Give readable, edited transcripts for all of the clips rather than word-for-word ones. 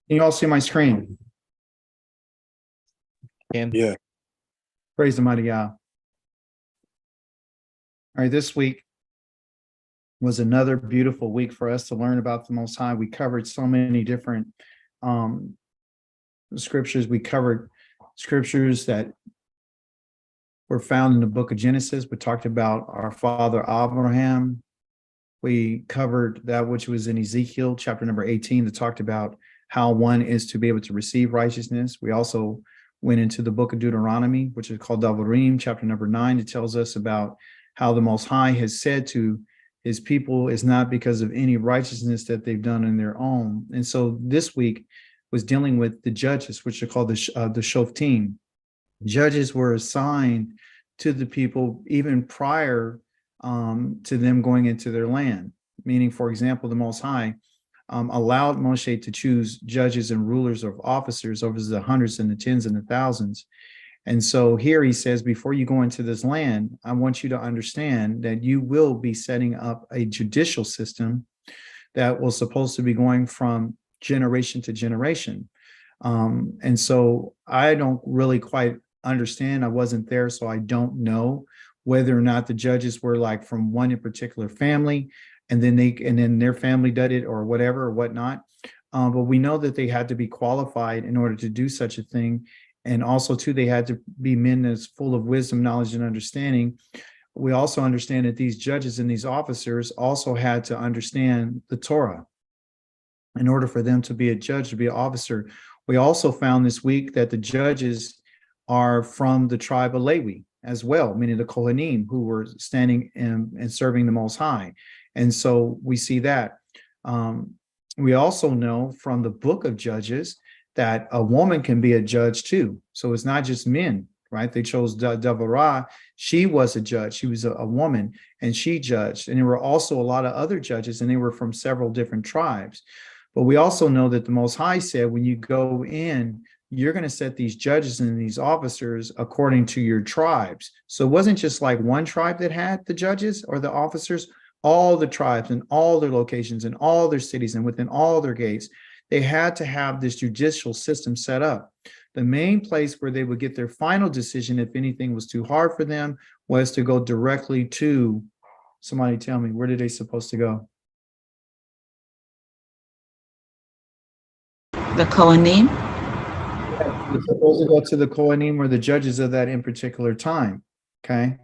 Can you all see my screen? Yeah. Praise the mighty God. All right, this week was another beautiful week for us to learn about the Most High. We covered so many different scriptures. We covered scriptures that were found in the book of Genesis. We talked about our father Abraham. We covered that which was in Ezekiel chapter number 18 that talked about how one is to be able to receive righteousness. We also went into the book of Deuteronomy, which is called Devarim, chapter number 9. It tells us about how the Most High has said to his people is not because of any righteousness that they've done in their own. And so this week was dealing with the judges, which are called the Shoftim. Judges were assigned to the people even prior to them going into their land. Meaning, for example, the Most High allowed Moshe to choose judges and rulers of officers over the hundreds and the tens and the thousands. And so here he says, before you go into this land, I want you to understand that you will be setting up a judicial system that was supposed to be going from generation to generation. And so I don't really quite understand. I wasn't there, so I don't know whether or not the judges were like from one in particular family, and then their family did it or whatever or whatnot. But we know that they had to be qualified in order to do such a thing. And also, too, they had to be men that's full of wisdom, knowledge, and understanding. We also understand that these judges and these officers also had to understand the Torah in order for them to be a judge, to be an officer. We also found this week that the judges are from the tribe of Levi as well, meaning the Kohanim, who were standing and serving the Most High. And so we see that. We also know from the book of Judges that a woman can be a judge too. So it's not just men, right? They chose Deborah. She was a judge. She was a woman, and she judged. And there were also a lot of other judges, and they were from several different tribes. But we also know that the Most High said, when you go in, you're going to set these judges and these officers according to your tribes. So it wasn't just like one tribe that had the judges or the officers. All the tribes and all their locations and all their cities and within all their gates, they had to have this judicial system set up. The main place where they would get their final decision, if anything was too hard for them, was to go directly to, somebody tell me, where did they supposed to go? The Kohanim? They're supposed to go to the Kohanim or the judges of that in particular time, okay?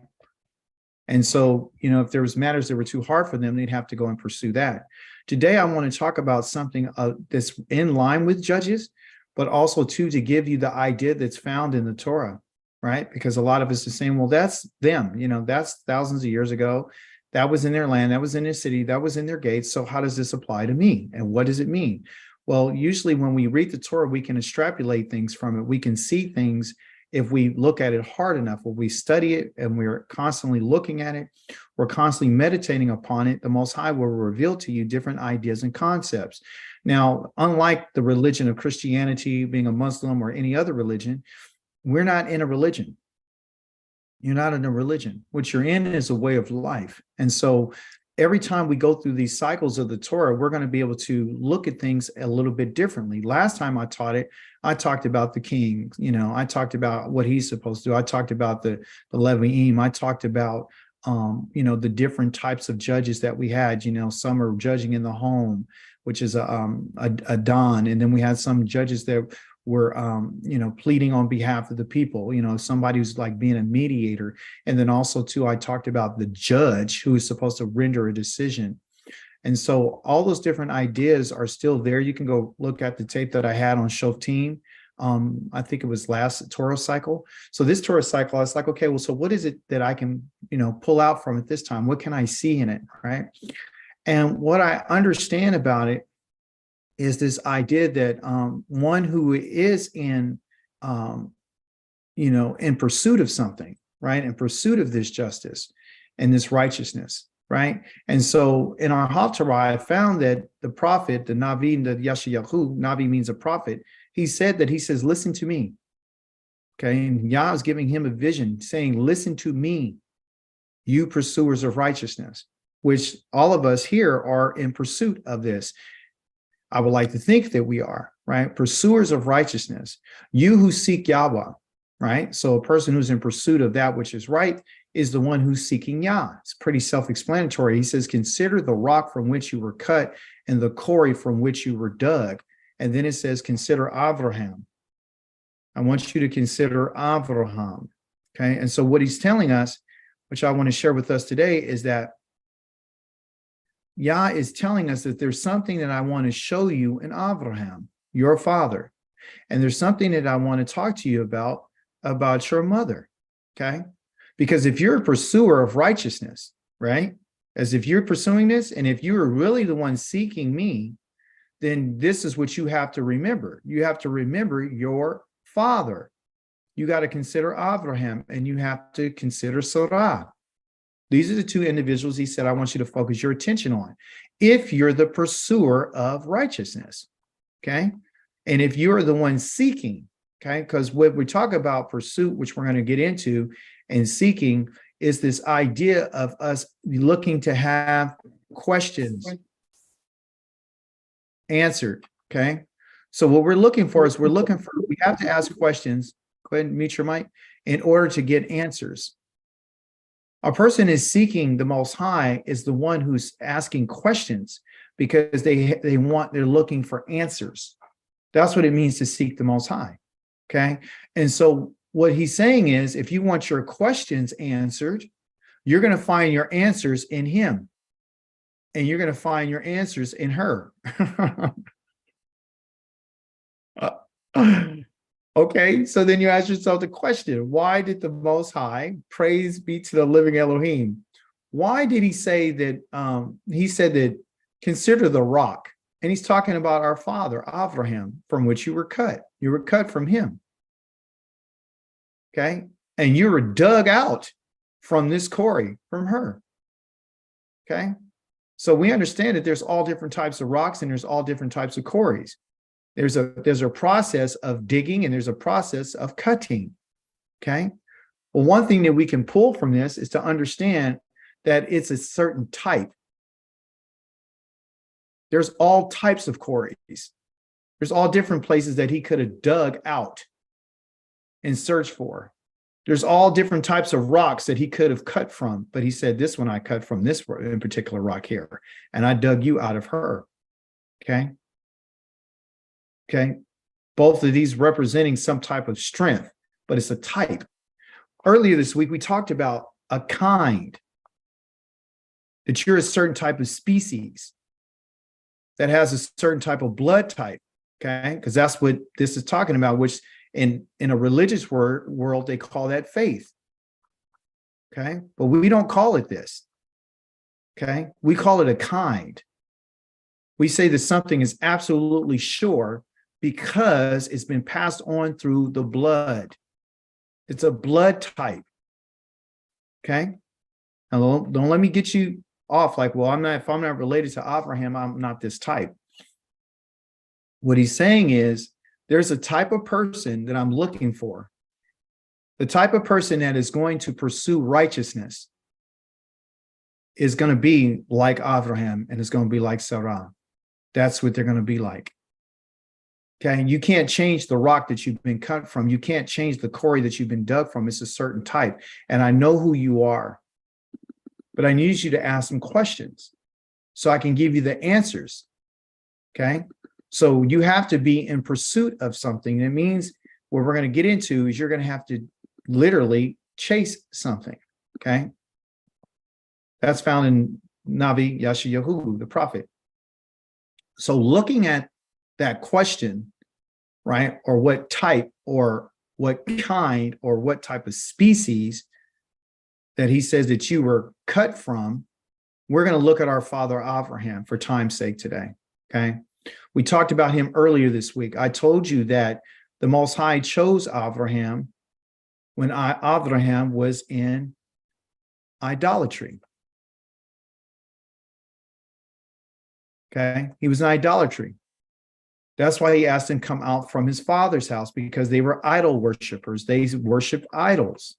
And so, if there was matters that were too hard for them, they'd have to go and pursue that. Today, I want to talk about something that's in line with Judges, but also, too, to give you the idea that's found in the Torah, right? Because a lot of us are saying, well, that's them, that's thousands of years ago. That was in their land, that was in their city, that was in their gates. So how does this apply to me? And what does it mean? Well, usually when we read the Torah, we can extrapolate things from it. We can see things if we look at it hard enough, when we study it and we're constantly looking at it, we're constantly meditating upon it, the Most High will reveal to you different ideas and concepts. Now, unlike the religion of Christianity, being a Muslim or any other religion, we're not in a religion. You're not in a religion. What you're in is a way of life. And so every time we go through these cycles of the Torah, we're going to be able to look at things a little bit differently. Last time I taught it, I talked about the king, I talked about what he's supposed to do. I talked about the Leviim. I talked about, the different types of judges that we had. Some are judging in the home, which is a don. And then we had some judges that were, pleading on behalf of the people, somebody who's like being a mediator. And then also, too, I talked about the judge who is supposed to render a decision. And so all those different ideas are still there. You can go look at the tape that I had on Shoftim. I think it was last Torah cycle. So this Torah cycle, I was like, okay, well, so what is it that I can, pull out from it this time? What can I see in it, right? And what I understand about it is this idea that one who is in pursuit of something, right? In pursuit of this justice and this righteousness, right? And so in our Haftarah, I found that the prophet, the Navi, the Yashayahu, Navi means a prophet, he says, listen to me. Okay, and Yah is giving him a vision saying, listen to me, you pursuers of righteousness, which all of us here are in pursuit of this. I would like to think that we are, right? Pursuers of righteousness, you who seek Yahweh, right? So a person who's in pursuit of that which is right is the one who's seeking Yah. It's pretty self-explanatory. He says, consider the rock from which you were cut and the quarry from which you were dug. And then it says, consider Abraham. I want you to consider Abraham. Okay. And so what he's telling us, which I want to share with us today, is that Yah is telling us that there's something that I want to show you in Abraham, your father. And there's something that I want to talk to you about your mother. Okay. Because if you're a pursuer of righteousness, right? As if you're pursuing this, and if you are really the one seeking me, then this is what you have to remember. You have to remember your father. You got to consider Abraham, and you have to consider Sarah. These are the two individuals he said, I want you to focus your attention on. If you're the pursuer of righteousness, okay? And if you're the one seeking, okay? Because when we talk about pursuit, which we're going to get into, and seeking, is this idea of us looking to have questions answered, okay? So what we're looking for is we have to ask questions. Go ahead and mute your mic in order to get answers. A person is seeking the Most High is the one who's asking questions because they're looking for answers. That's what it means to seek the Most High, okay? And so what he's saying is, if you want your questions answered, you're going to find your answers in him, and you're going to find your answers in her. Okay, so then you ask yourself the question, why did the Most High, praise be to the living Elohim, why did he say that, he said that, consider the rock, and he's talking about our father, Abraham, from which you were cut. You were cut from him. Okay, and you were dug out from this quarry, from her. Okay, so we understand that there's all different types of rocks and there's all different types of quarries. There's a process of digging and there's a process of cutting. Okay, well, one thing that we can pull from this is to understand that it's a certain type. There's all types of quarries. There's all different places that he could have dug out and search for. There's all different types of rocks that he could have cut from, but he said, this one I cut from this in particular rock here, and I dug you out of her. Okay. Okay. Both of these representing some type of strength, but it's a type. Earlier this week, we talked about a kind, that you're a certain type of species that has a certain type of blood type. Okay. Because that's what this is talking about, which in a religious world, they call that faith. Okay. But we don't call it this. Okay. We call it a kind. We say that something is absolutely sure because it's been passed on through the blood. It's a blood type. Okay. Now, don't let me get you off like, well, if I'm not related to Abraham, I'm not this type. What he's saying is, there's a type of person that I'm looking for. The type of person that is going to pursue righteousness is going to be like Abraham and is going to be like Sarah. That's what they're going to be like. Okay, you can't change the rock that you've been cut from. You can't change the quarry that you've been dug from. It's a certain type. And I know who you are, but I need you to ask some questions so I can give you the answers. Okay. So you have to be in pursuit of something. It means what we're going to get into is you're going to have to literally chase something. Okay. That's found in Navi Yashayahu, the prophet. So looking at that question, right, or what type or what kind or what type of species that he says that you were cut from, we're going to look at our father Abraham for time's sake today. Okay. We talked about him earlier this week. I told you that the Most High chose Abraham when Abraham was in idolatry. Okay, he was in idolatry. That's why he asked him to come out from his father's house, because they were idol worshipers. They worshiped idols.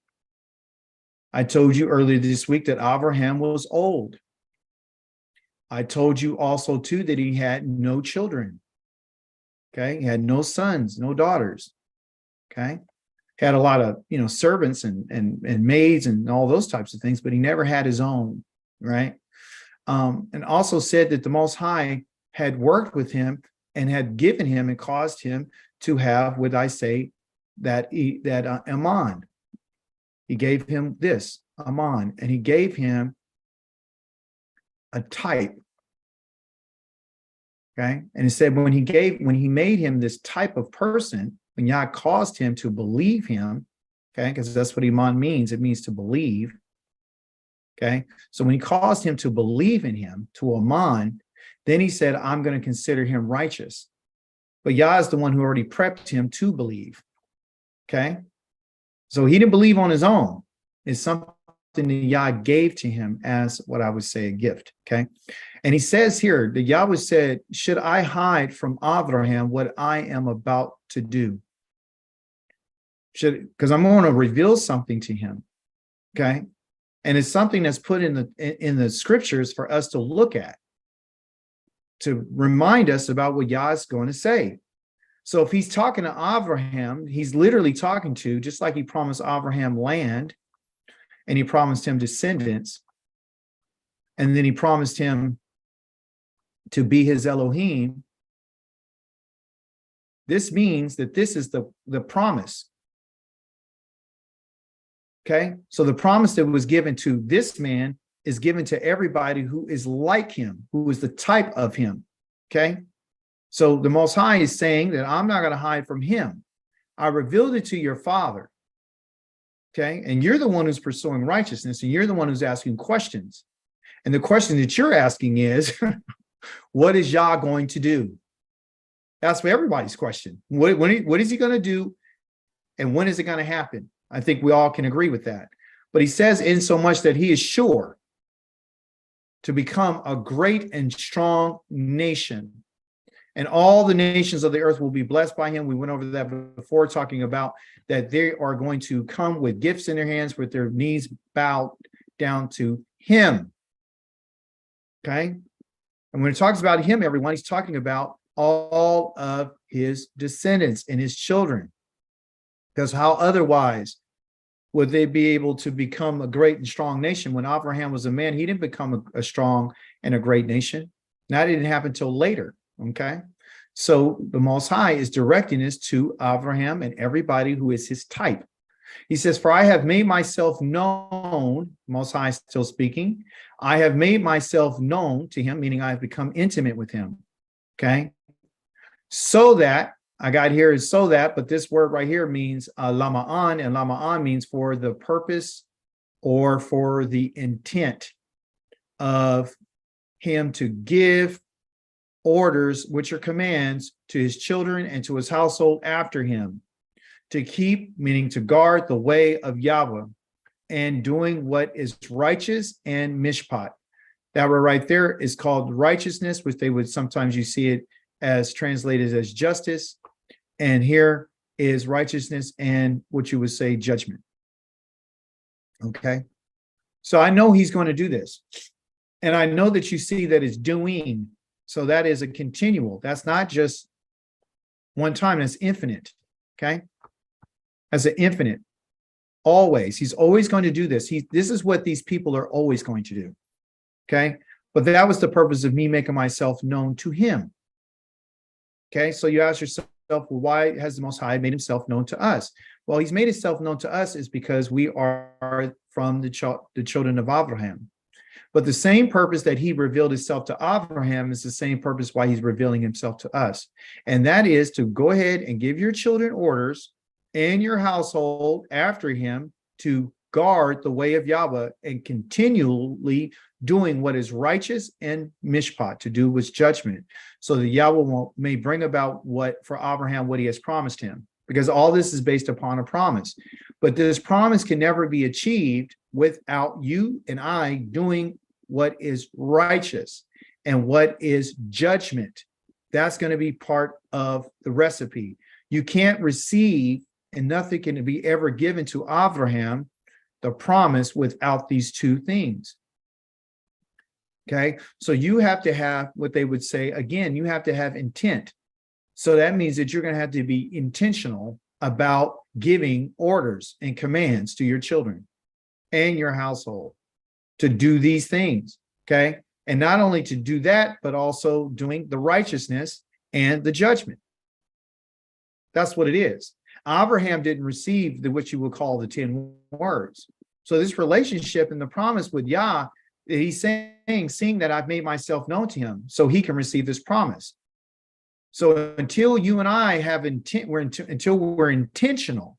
I told you earlier this week that Abraham was old. I told you also, too, that he had no children. Okay. He had no sons, no daughters. Okay. Had a lot of, servants and maids and all those types of things, but he never had his own. Right. And also said that the Most High had worked with him and had given him and caused him to have, would I say, that Aman. He gave him this Aman, and he gave him a type. Okay. And it said when he made him this type of person, when Yah caused him to believe him, okay, because that's what Iman means. It means to believe. Okay. So when he caused him to believe in him, to Aman, then he said, I'm going to consider him righteous. But Yah is the one who already prepped him to believe. Okay. So he didn't believe on his own. It's something that Yah gave to him as what I would say a gift. Okay. And he says here that Yahweh said, should I hide from Abraham what I am about to do? Because I'm going to reveal something to him. Okay. And it's something that's put in the scriptures for us to look at, to remind us about what Yah is going to say. So if he's talking to Abraham, he's literally talking to, just like he promised Abraham land, and he promised him descendants, and then he promised him to be his Elohim. This means that this is the promise. Okay, so the promise that was given to this man is given to everybody who is like him, who is the type of him. Okay, so the Most High is saying that I'm not going to hide from him. I revealed it to your father. Okay, and you're the one who's pursuing righteousness, and you're the one who's asking questions. And the question that you're asking is, what is Yah going to do? That's for everybody's question. What is he going to do? And when is it going to happen? I think we all can agree with that. But he says in so much that he is sure to become a great and strong nation. And all the nations of the earth will be blessed by him. We went over that before, talking about that they are going to come with gifts in their hands, with their knees bowed down to him. Okay? And when it talks about him, everyone, he's talking about all of his descendants and his children. Because how otherwise would they be able to become a great and strong nation? When Abraham was a man, he didn't become a strong and a great nation. That didn't happen until later. Okay. So the Most High is directing this to Abraham and everybody who is his type. He says, for I have made myself known, Most High still speaking, I have made myself known to him, meaning I have become intimate with him. Okay. So that, I got here is so that, but this word right here means lama'an, and lama'an means for the purpose or for the intent of him to give orders, which are commands, to his children and to his household after him, to keep, meaning to guard the way of Yahweh, and doing what is righteous and mishpat. That word right there is called righteousness, which they would sometimes you see it as translated as justice. And here is righteousness and what you would say judgment. Okay. So I know he's going to do this. And I know that you see that it's doing. So that is a continual. That's not just one time. That's infinite. Okay. As an infinite. Always. He's always going to do this. This is what these people are always going to do. Okay. But that was the purpose of me making myself known to him. Okay. So you ask yourself, well, why has the Most High made himself known to us? Well, he's made himself known to us is because we are from the children of Abraham. But the same purpose that he revealed himself to Abraham is the same purpose why he's revealing himself to us. And that is to go ahead and give your children orders and your household after him to guard the way of Yahweh and continually doing what is righteous and mishpat, to do what's judgment, so that Yahweh may bring about what for Abraham, what he has promised him, because all this is based upon a promise. But this promise can never be achieved without you and I doing what is righteous and what is judgment. That's going to be part of the recipe. You can't receive, and nothing can be ever given to Abraham, the promise, without these two things. Okay, so you have to have what they would say, again, you have to have intent. So that means that you're going to have to be intentional about giving orders and commands to your children and your household to do these things. Okay. And not only to do that, but also doing the righteousness and the judgment. That's what it is. Abraham didn't receive what you would call the 10 words. So this relationship and the promise with Yah, he's saying, seeing that I've made myself known to him, so he can receive this promise. So until you and I have until we're intentional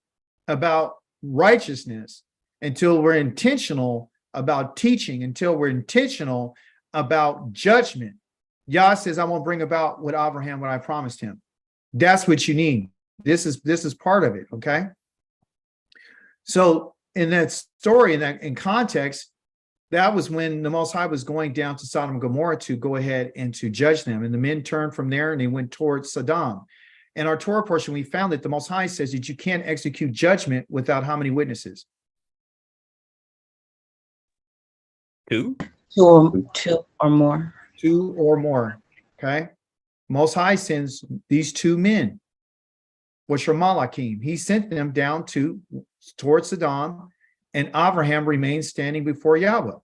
about righteousness, until we're intentional about teaching, until we're intentional about judgment, Yah says, I won't bring about with Abraham what I promised him. That's what you need. This is part of it. Okay. So in that story, in context, that was when the Most High was going down to Sodom and Gomorrah to go ahead and to judge them. And the men turned from there and they went towards Sodom. In our Torah portion, we found that the Most High says that you can't execute judgment without how many witnesses? Two or more. Two or more. Okay. Most High sends these two men, which are Malachim. He sent them down towards Sodom, and Abraham remains standing before Yahweh.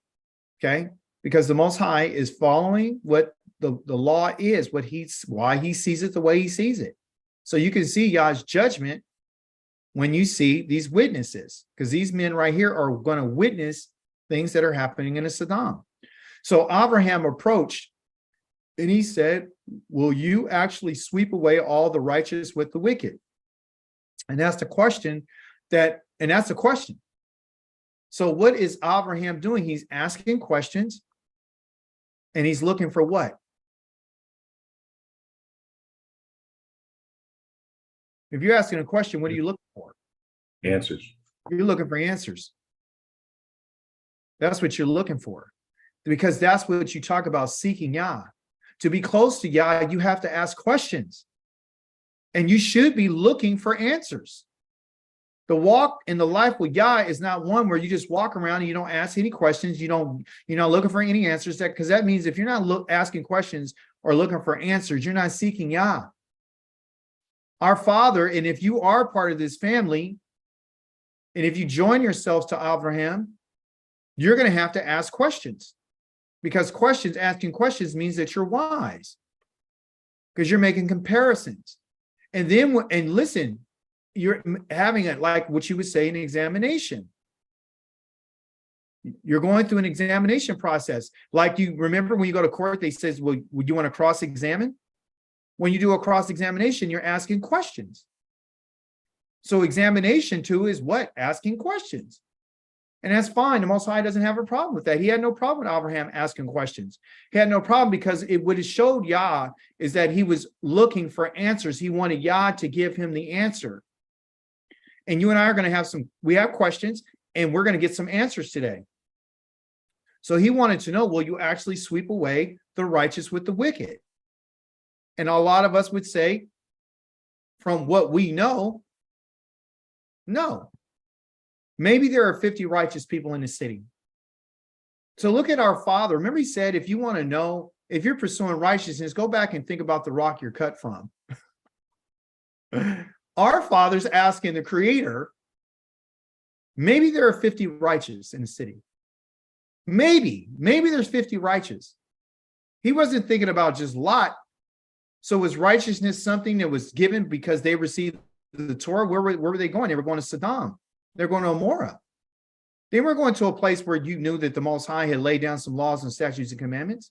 Okay, because the Most High is following what the law is, why he sees it the way he sees it. So you can see Yah's judgment when you see these witnesses, because these men right here are going to witness things that are happening in a Sodom. So Abraham approached and he said, will you actually sweep away all the righteous with the wicked? And that's the question that's the question. So what is Abraham doing? He's asking questions and he's looking for what? If you're asking a question, what are you looking for? Answers. You're looking for answers. That's what you're looking for. Because that's what you talk about, seeking Yah. To be close to Yah, you have to ask questions. And you should be looking for answers. The walk in the life with Yah is not one where you just walk around and you don't ask any questions. You're not looking for any answers. Because that means if you're not asking questions or looking for answers, you're not seeking Yah. Our Father, and if you are part of this family, and if you join yourselves to Abraham, you're going to have to ask questions. Because asking questions means that you're wise. Because you're making comparisons. And listen, you're having it like what you would say an examination. You're going through an examination process. Like you remember when you go to court, they says, well, would you want to cross-examine? When you do a cross-examination, you're asking questions. So examination too is what? Asking questions. And that's fine. The Most High doesn't have a problem with that. He had no problem with Abraham asking questions. He had no problem because what it showed Yah is that he was looking for answers. He wanted Yah to give him the answer. And you and I are going to have we have questions, and we're going to get some answers today. So he wanted to know, will you actually sweep away the righteous with the wicked? And a lot of us would say, from what we know, no. Maybe there are 50 righteous people in the city. So look at our Father. Remember he said, if you want to know, if you're pursuing righteousness, go back and think about the rock you're cut from. Our Father's asking the Creator, maybe there are 50 righteous in the city. Maybe there's 50 righteous. He wasn't thinking about just Lot. So was righteousness something that was given because they received the Torah? Where were they going? They were going to Sodom. They're going to Amorah. They were going to a place where you knew that the Most High had laid down some laws and statutes and commandments.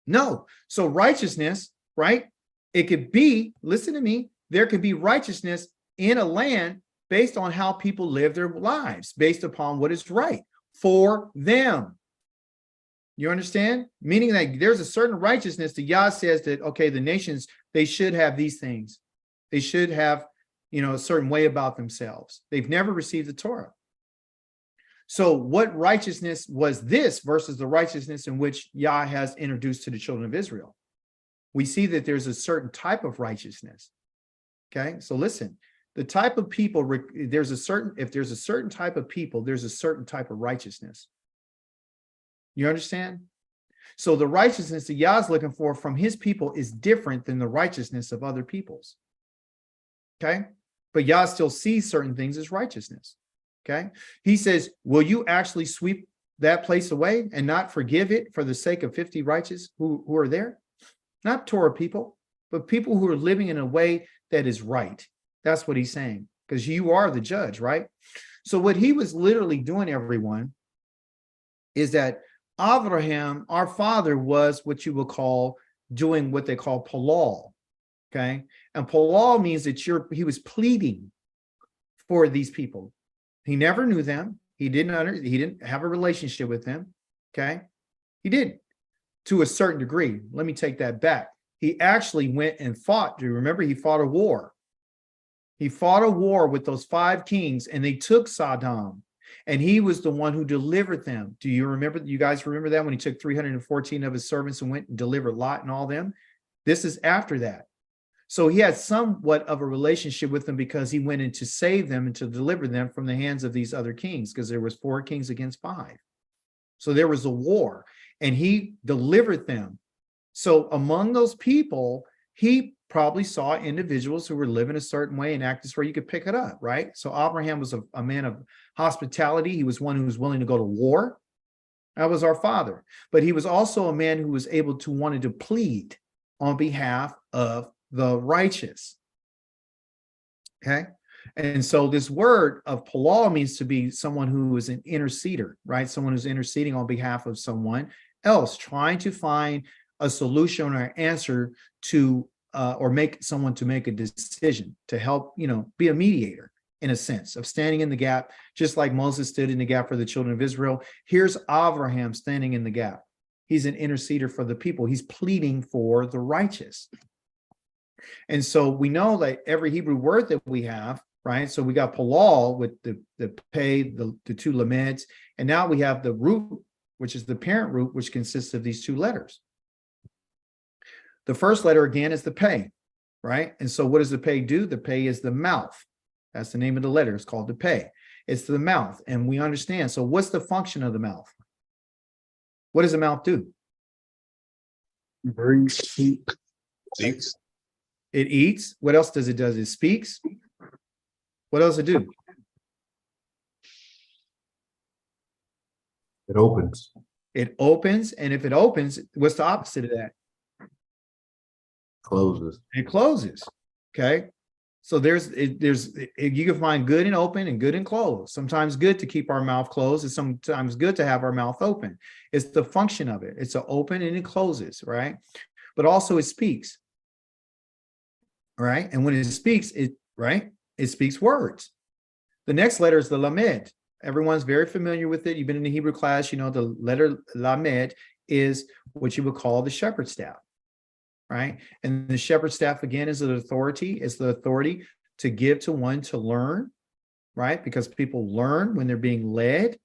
No. So righteousness, right? It could be, listen to me, there could be righteousness in a land based on how people live their lives, based upon what is right for them. You understand? Meaning that there's a certain righteousness that Yah says that, okay, the nations, they should have these things. They should have, a certain way about themselves. They've never received the Torah. So what righteousness was this versus the righteousness in which Yah has introduced to the children of Israel? We see that there's a certain type of righteousness. Okay, so listen, the type of people, if there's a certain type of people, there's a certain type of righteousness. You understand? So the righteousness that Yah is looking for from his people is different than the righteousness of other peoples. Okay. But Yah still sees certain things as righteousness. Okay. He says, will you actually sweep that place away and not forgive it for the sake of 50 righteous who are there? Not Torah people, but people who are living in a way that is right. That's what he's saying, because you are the judge, right? So what he was literally doing, everyone, is that Abraham, our father, was what you will call doing what they call palal. Okay. And palal means that he was pleading for these people. He never knew them. He didn't have a relationship with them. Okay. He didn't, to a certain degree. Let me take that back. He actually went and fought. Do you remember? He fought a war. He fought a war with those 5 kings, and they took Saddam, and he was the one who delivered them. Do you remember? You guys remember that when he took 314 of his servants and went and delivered Lot and all them? This is after that. So he had somewhat of a relationship with them because he went in to save them and to deliver them from the hands of these other kings, because there was 4 kings against 5. So there was a war, and he delivered them. So among those people, he probably saw individuals who were living a certain way and acting where you could pick it up, right? So Abraham was a man of hospitality. He was one who was willing to go to war. That was our father. But he was also a man who was able to wanted to plead on behalf of the righteous. Okay. And so this word of palal means to be someone who is an interceder, right? Someone who's interceding on behalf of someone else, trying to find a solution or answer to or make someone to make a decision, to help, be a mediator in a sense of standing in the gap, just like Moses stood in the gap for the children of Israel. Here's Abraham standing in the gap. He's an interceder for the people. He's pleading for the righteous. And so we know that every Hebrew word that we have, right? So we got palal with the pay, the 2 laments, and now we have the root, which is the parent root, which consists of these 2 letters. The first letter, again, is the pay, right? And so what does the pay do? The pay is the mouth. That's the name of the letter. It's called the pay. It's the mouth. And we understand. So what's the function of the mouth? What does the mouth do? Breathe, speak, Eats. It eats. What else does it do? It speaks. What does it do? it opens. It opens. And if it opens, what's the opposite of that? Closes. It closes. Okay. So you can find good and open and good and closed. Sometimes good to keep our mouth closed, and sometimes good to have our mouth open. It's the function of it. It's an open and it closes, right? But also it speaks. Right. And when it speaks, it speaks words. The next letter is the lamed. Everyone's very familiar with it. You've been in the Hebrew class, the letter lamed is what you would call the shepherd's staff. Right. And the shepherd's staff, again, is an authority. It's the authority to give to one to learn, right? Because people learn when they're being led.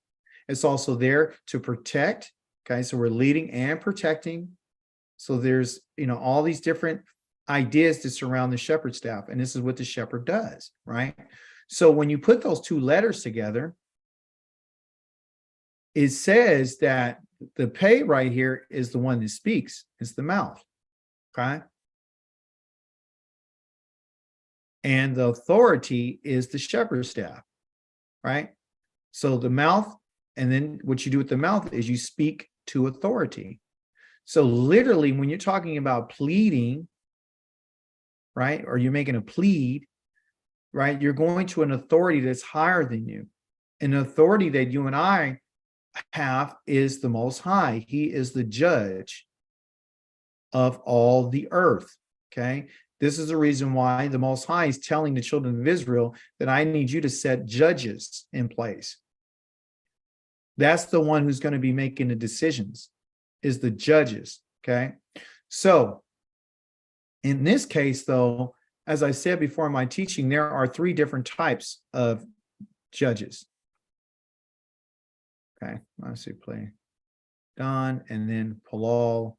It's also there to protect. Okay. So we're leading and protecting. So there's, all these different ideas that surround the shepherd's staff. And this is what the shepherd does, right? So when you put those 2 letters together, it says that the pay right here is the one that speaks. It's the mouth. Okay. And the authority is the shepherd's staff, right? So the mouth, and then what you do with the mouth is you speak to authority. So literally, when you're talking about pleading, right, or you're making a plead, right, you're going to an authority that's higher than you. An authority that you and I have is the Most High. He is the judge of all the earth. Okay. This is the reason why the Most High is telling the children of Israel that I need you to set judges in place. That's the one who's going to be making the decisions, is the judges. Okay. So in this case, though, as I said before in my teaching, there are 3 different types of judges. Okay. Let's see, play Don, and then Palal.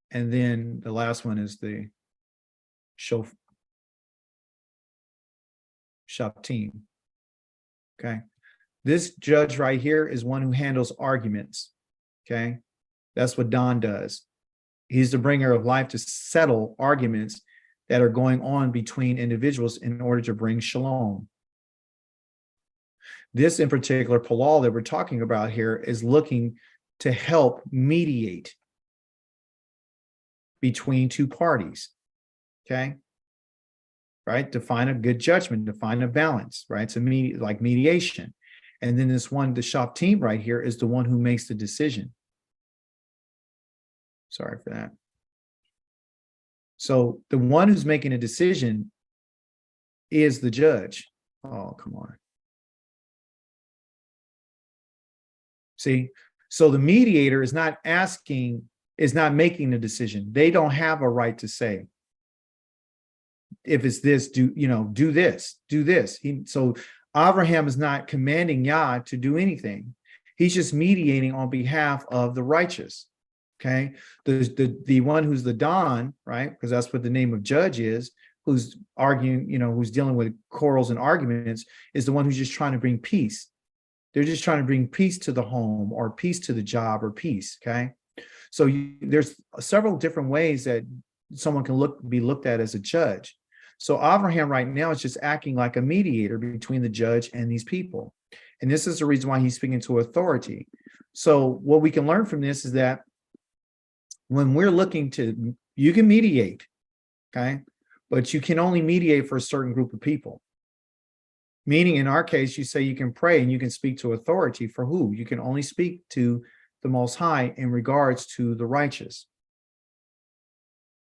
And then the last one is the Shaftim. Okay. This judge right here is one who handles arguments. Okay. That's what Don does. He's the bringer of life to settle arguments that are going on between individuals in order to bring shalom. This in particular, Palal, that we're talking about here is looking to help mediate between two parties. Okay. Right. To find a good judgment, to find a balance, right? It's like mediation. And then this one, the shop team right here is the one who makes the decision. Sorry for that. So the one who's making a decision is the judge. Oh, come on. See, so the mediator is not making the decision. They don't have a right to say, if it's this, do this. So Abraham is not commanding Yah to do anything. He's just mediating on behalf of the righteous. Okay. The one who's the Don, right? Because that's what the name of judge is, who's arguing, who's dealing with quarrels and arguments, is the one who's just trying to bring peace. They're just trying to bring peace to the home or peace to the job or peace. Okay. So there's several different ways that someone can be looked at as a judge. So Abraham right now is just acting like a mediator between the judge and these people. And this is the reason why he's speaking to authority. So what we can learn from this is that when we're looking to, you can mediate, okay, but you can only mediate for a certain group of people. Meaning in our case, you say you can pray and you can speak to authority for who? You can only speak to the Most High in regards to the righteous.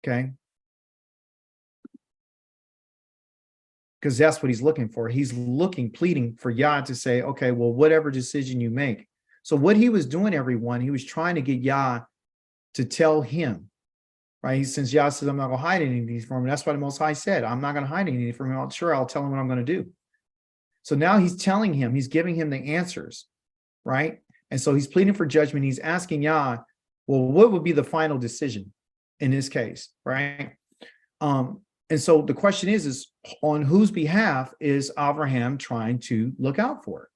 Okay. Because that's what he's looking for. He's pleading for Yah to say, okay, well, whatever decision you make. So what he was doing, everyone, he was trying to get Yah to tell him, right? Since Yah says, I'm not going to hide anything from him. That's why the Most High said, I'm not going to hide anything from him. I'll tell him what I'm going to do. So now he's telling him, he's giving him the answers, right? And so he's pleading for judgment. He's asking Yah, well, what would be the final decision in this case, right? And so the question is on whose behalf is Abraham trying to look out for?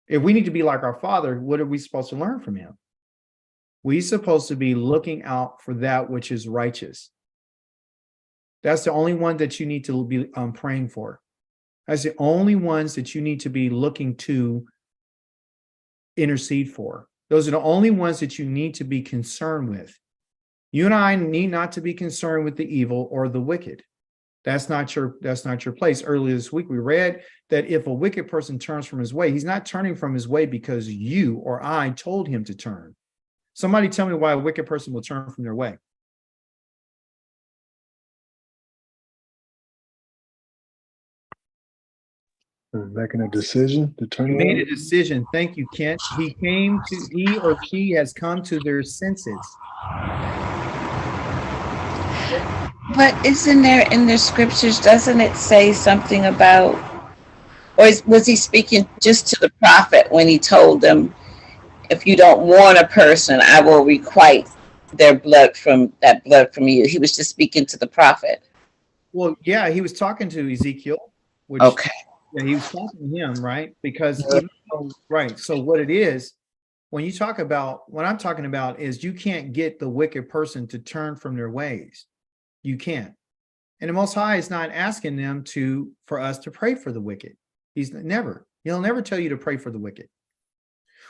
If we need to be like our father, what are we supposed to learn from him? We're supposed to be looking out for that which is righteous. That's the only one that you need to be praying for. That's the only ones that you need to be looking to intercede for. Those are the only ones that you need to be concerned with. You and I need not to be concerned with the evil or the wicked. That's not your place. Earlier this week, we read that if a wicked person turns from his way, he's not turning from his way because you or I told him to turn. Somebody tell me why a wicked person will turn from their way. Making a decision to turn. He made a decision. Thank you, Kent. He or she has come to their senses. But isn't there in the scriptures, doesn't it say something about, or was he speaking just to the prophet when he told them, if you don't warn a person, I will requite their blood from you? He was just speaking to the prophet. Well, yeah, he was talking to Ezekiel. Which, okay. Yeah, he was talking to him, right? Because right. So what it is, when I'm talking about is you can't get the wicked person to turn from their ways. You can't. And the Most High is not asking them for us to pray for the wicked. He'll never tell you to pray for the wicked.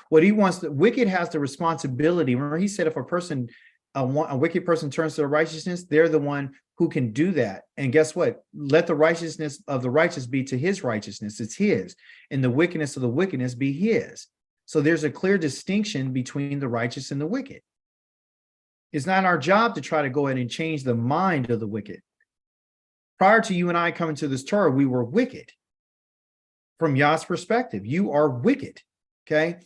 What he wants, the wicked has the responsibility. Remember, he said if a wicked person turns to the righteousness, they're the one who can do that. And guess what? Let the righteousness of the righteous be to his righteousness. It's his. And the wickedness of the wickedness be his. So there's a clear distinction between the righteous and the wicked. It's not our job to try to go ahead and change the mind of the wicked. Prior to you and I coming to this Torah, we were wicked. From Yah's perspective, you are wicked. Okay.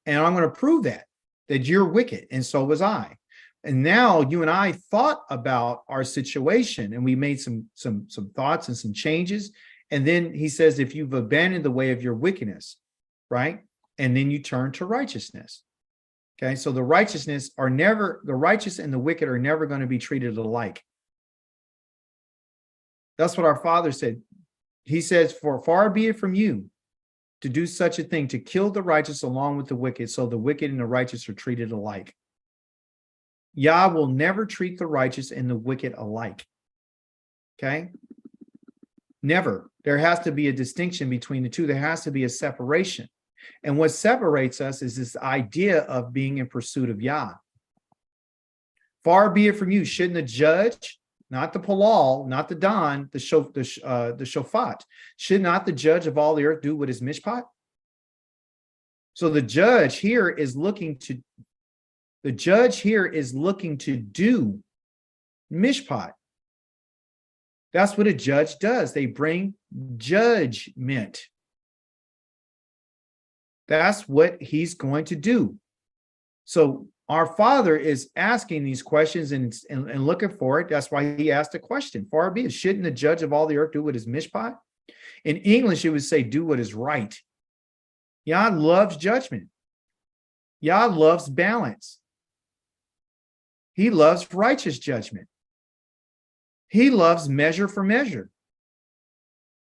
And I'm going to prove that you're wicked. And so was I. And now you and I thought about our situation and we made some thoughts and some changes. And then he says, if you've abandoned the way of your wickedness, right? And then you turn to righteousness. Okay. So the righteous and the wicked are never going to be treated alike. That's what our Father said. He says, for far be it from you to do such a thing, to kill the righteous along with the wicked, so the wicked and the righteous are treated alike. Yah will never treat the righteous and the wicked alike. Okay? Never. There has to be a distinction between the two. There has to be a separation. And what separates us is this idea of being in pursuit of Yah. Far be it from you. Shouldn't the judge, not the Palal, not the Don, the Shofat, should not the judge of all the earth do what is mishpat? So the judge here is looking to do mishpat. That's what a judge does. They bring judgment. That's what he's going to do. So our Father is asking these questions and looking for it. That's why he asked a question. Far be it. Shouldn't the judge of all the earth do what is mishpat? In English, it would say, do what is right. Yah loves judgment. Yah loves balance. He loves righteous judgment. He loves measure for measure.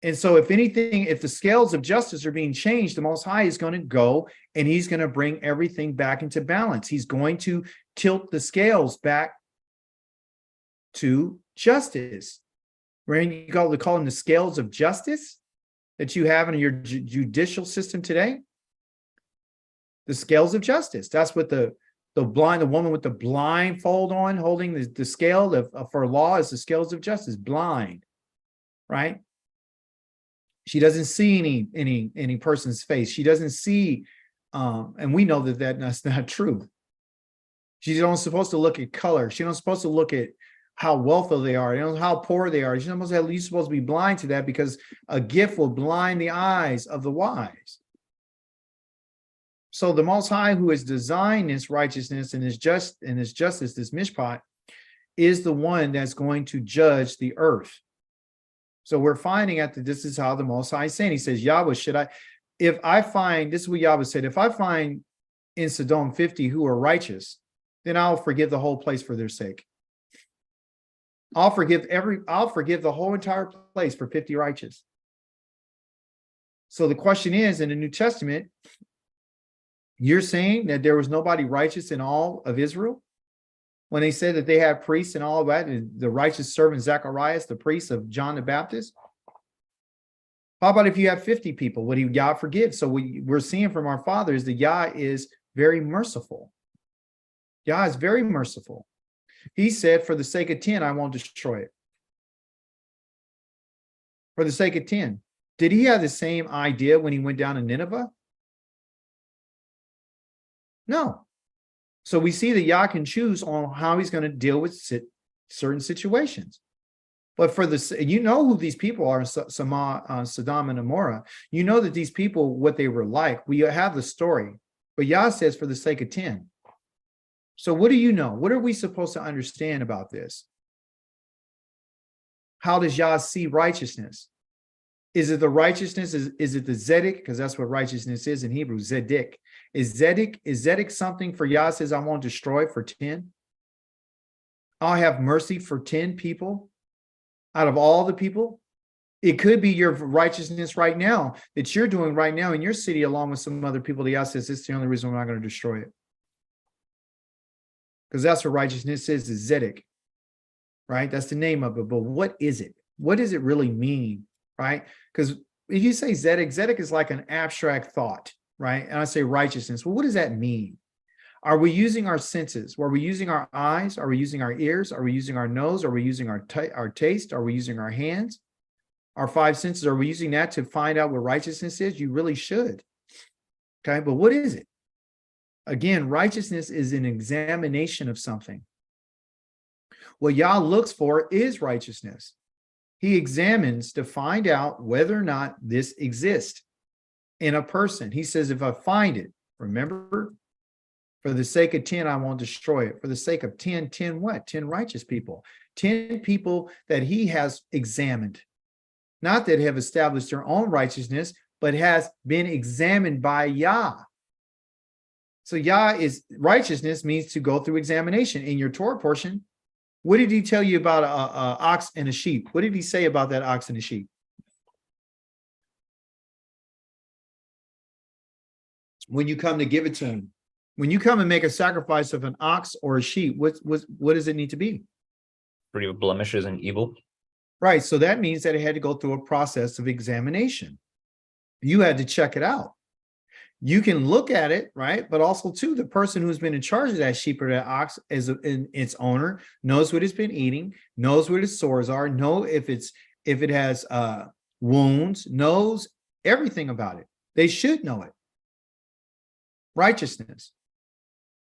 And so if anything, if the scales of justice are being changed, the Most High is going to go and he's going to bring everything back into balance. He's going to tilt the scales back to justice. Right? You call them the scales of justice that you have in your judicial system today. The scales of justice. That's what the woman with the blindfold on, holding the scale for law is the scales of justice, blind, right? She doesn't see any person's face. She doesn't see, and we know that's not true. She's not supposed to look at color. She's not supposed to look at how wealthy they are, how poor they are. You're supposed to be blind to that, because a gift will blind the eyes of the wise. So the Most High, who has designed this righteousness and this justice, this mishpat, is the one that's going to judge the earth. So we're finding out that this is how the Most High is saying. He says, Yahweh, this is what Yahweh said, if I find in Sodom 50 who are righteous, then I'll forgive the whole place for their sake. I'll forgive the whole entire place for 50 righteous. So the question is, in the New Testament, you're saying that there was nobody righteous in all of Israel? When they said that they had priests and all of that, the righteous servant Zacharias, the priest of John the Baptist? How about if you have 50 people? Would Yah forgive? So we're seeing from our Father is that Yah is very merciful. Yah is very merciful. He said, for the sake of 10, I won't destroy it. For the sake of 10. Did he have the same idea when he went down to Nineveh? No. So we see that Yah can choose on how he's going to deal with certain situations. But you know who these people are in Sodom and Gomorrah. You know that these people, what they were like. We have the story. But Yah says for the sake of 10. So what do you know? What are we supposed to understand about this? How does Yah see righteousness? Is it the righteousness? Is it the Zedek? Because that's what righteousness is in Hebrew, Zedek. Is Zedek something for Yah says, I won't destroy for 10? I'll have mercy for 10 people out of all the people. It could be your righteousness right now that you're doing right now in your city, along with some other people that Yah says, this is the only reason we're not going to destroy it. Because that's what righteousness is Zedek, right? That's the name of it. But what is it? What does it really mean, right? Because if you say Zedek is like an abstract thought, right? And I say righteousness. Well, what does that mean? Are we using our senses? Are we using our eyes? Are we using our ears? Are we using our nose? Are we using our taste? Are we using our hands? Our 5 senses, are we using that to find out what righteousness is? You really should. Okay, but what is it? Again, righteousness is an examination of something. What Yah looks for is righteousness. He examines to find out whether or not this exists in a person. He says, if I find it, remember, for the sake of 10, I won't destroy it. For the sake of 10 what? 10 righteous people. 10 people that he has examined. Not that have established their own righteousness, but has been examined by Yah. So righteousness means to go through examination. In your Torah portion, what did he tell you about an ox and a sheep? What did he say about that ox and a sheep? when you come to give it to him. When you come and make a sacrifice of an ox or a sheep, what does it need to be? Free of blemishes and evil. Right. So that means that it had to go through a process of examination. You had to check it out. You can look at it, right? But also, too, the person who's been in charge of that sheep or that ox as its owner knows what it's been eating, knows where the sores are, know if it has wounds, knows everything about it. They should know it. Righteousness.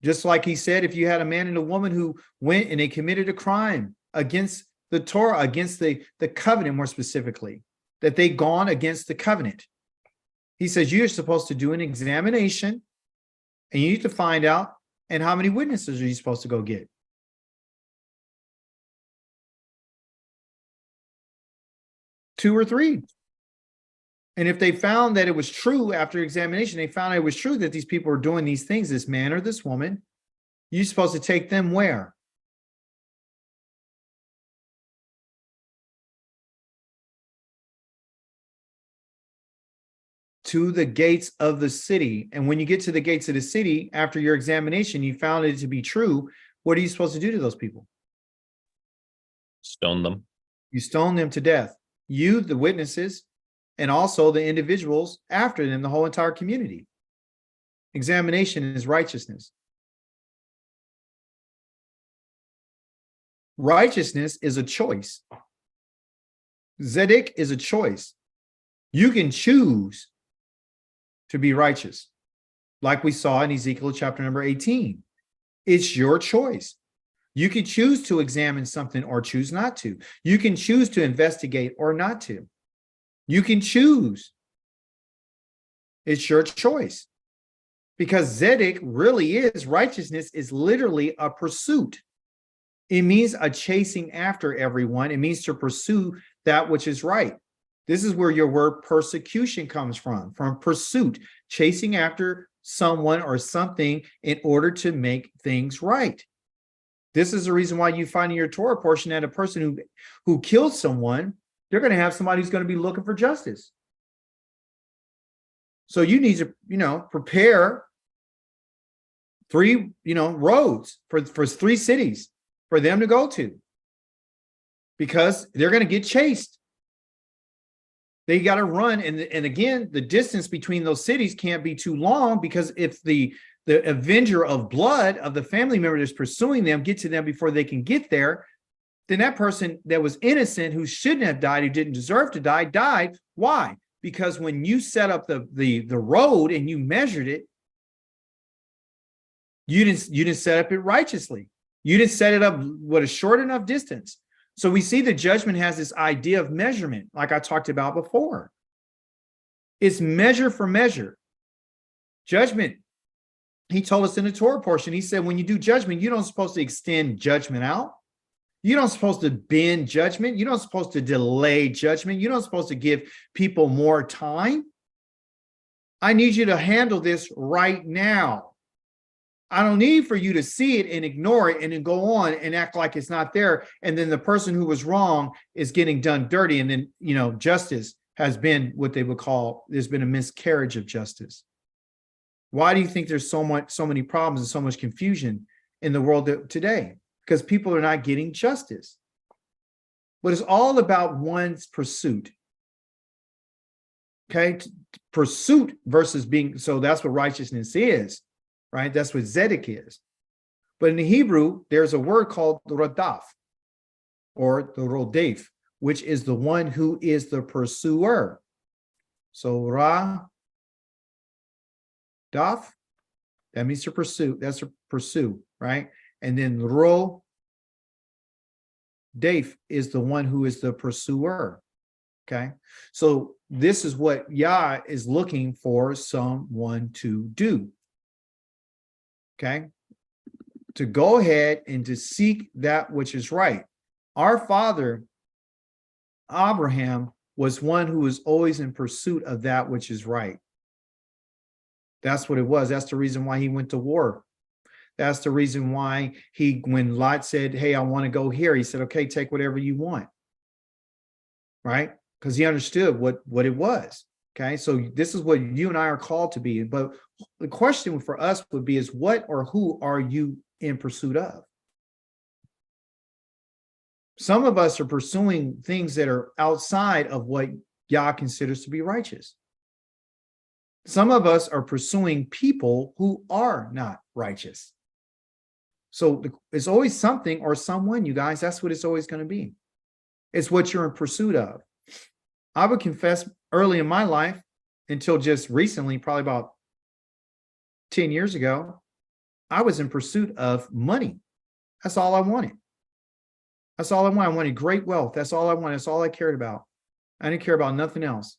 Just like he said, if you had a man and a woman who went and they committed a crime against the Torah, against the covenant more specifically, that they gone against the covenant. He says you're supposed to do an examination and you need to find out, and how many witnesses are you supposed to go get? 2 or 3. And if they found that it was true after examination, they found it was true that these people were doing these things, this man or this woman, you're supposed to take them where? To the gates of the city. And when you get to the gates of the city, after your examination, you found it to be true. What are you supposed to do to those people? Stone them. You stone them to death. You, the witnesses, and also the individuals after them, the whole entire community. Examination is righteousness. Righteousness is a choice. Zedek is a choice. You can choose to be righteous, like we saw in Ezekiel chapter number 18. It's your choice. You can choose to examine something or choose not to. You can choose to investigate or not to. You can choose. It's your choice. Because Zedek really is, righteousness is literally a pursuit. It means a chasing after everyone. It means to pursue that which is right. This is where your word persecution comes from pursuit, chasing after someone or something in order to make things right. This is the reason why you find in your Torah portion that a person who killed someone, they're going to have somebody who's going to be looking for justice. So you need to, prepare 3, roads for 3 cities for them to go to, because they're going to get chased. They got to run. And again, the distance between those cities can't be too long, because if the avenger of blood of the family member that's pursuing them get to them before they can get there, then that person that was innocent, who shouldn't have died, who didn't deserve to die, died. Why? Because when you set up the road and you measured it, you didn't set up it righteously. You didn't set it up with a short enough distance. So we see the judgment has this idea of measurement, like I talked about before. It's measure for measure. Judgment, he told us in the Torah portion, he said, when you do judgment, you don't supposed to extend judgment out. You don't supposed to bend judgment. You don't supposed to delay judgment. You don't supposed to give people more time. I need you to handle this right now. I don't need for you to see it and ignore it and then go on and act like it's not there. And then the person who was wrong is getting done dirty. And then, justice has been what they would call, there's been a miscarriage of justice. Why do you think there's so many problems and so much confusion in the world today? Because people are not getting justice. But it's all about one's pursuit. Okay? Pursuit versus being, so that's what righteousness is. Right? That's what Zedek is. But in the Hebrew, there's a word called Radaf, or the Rodef, which is the one who is the pursuer. So Ra, Daf, that means to pursue. That's to pursue, right? And then Ro, Daf is the one who is the pursuer. Okay. So this is what Yah is looking for someone to do. Okay, to go ahead and to seek that which is right. Our father, Abraham, was one who was always in pursuit of that which is right. That's what it was. That's the reason why he went to war. That's the reason why when Lot said, hey, I want to go here, he said, okay, take whatever you want. Right? Because he understood what it was. Okay, so this is what you and I are called to be. But the question for us would be is what or who are you in pursuit of? Some of us are pursuing things that are outside of what Yah considers to be righteous. Some of us are pursuing people who are not righteous. So it's always something or someone, you guys. That's what it's always going to be. It's what you're in pursuit of. I would confess early in my life, until just recently, probably about 10 years ago, I was in pursuit of money. That's all I wanted. That's all I wanted. I wanted great wealth. That's all I wanted. That's all I cared about. I didn't care about nothing else.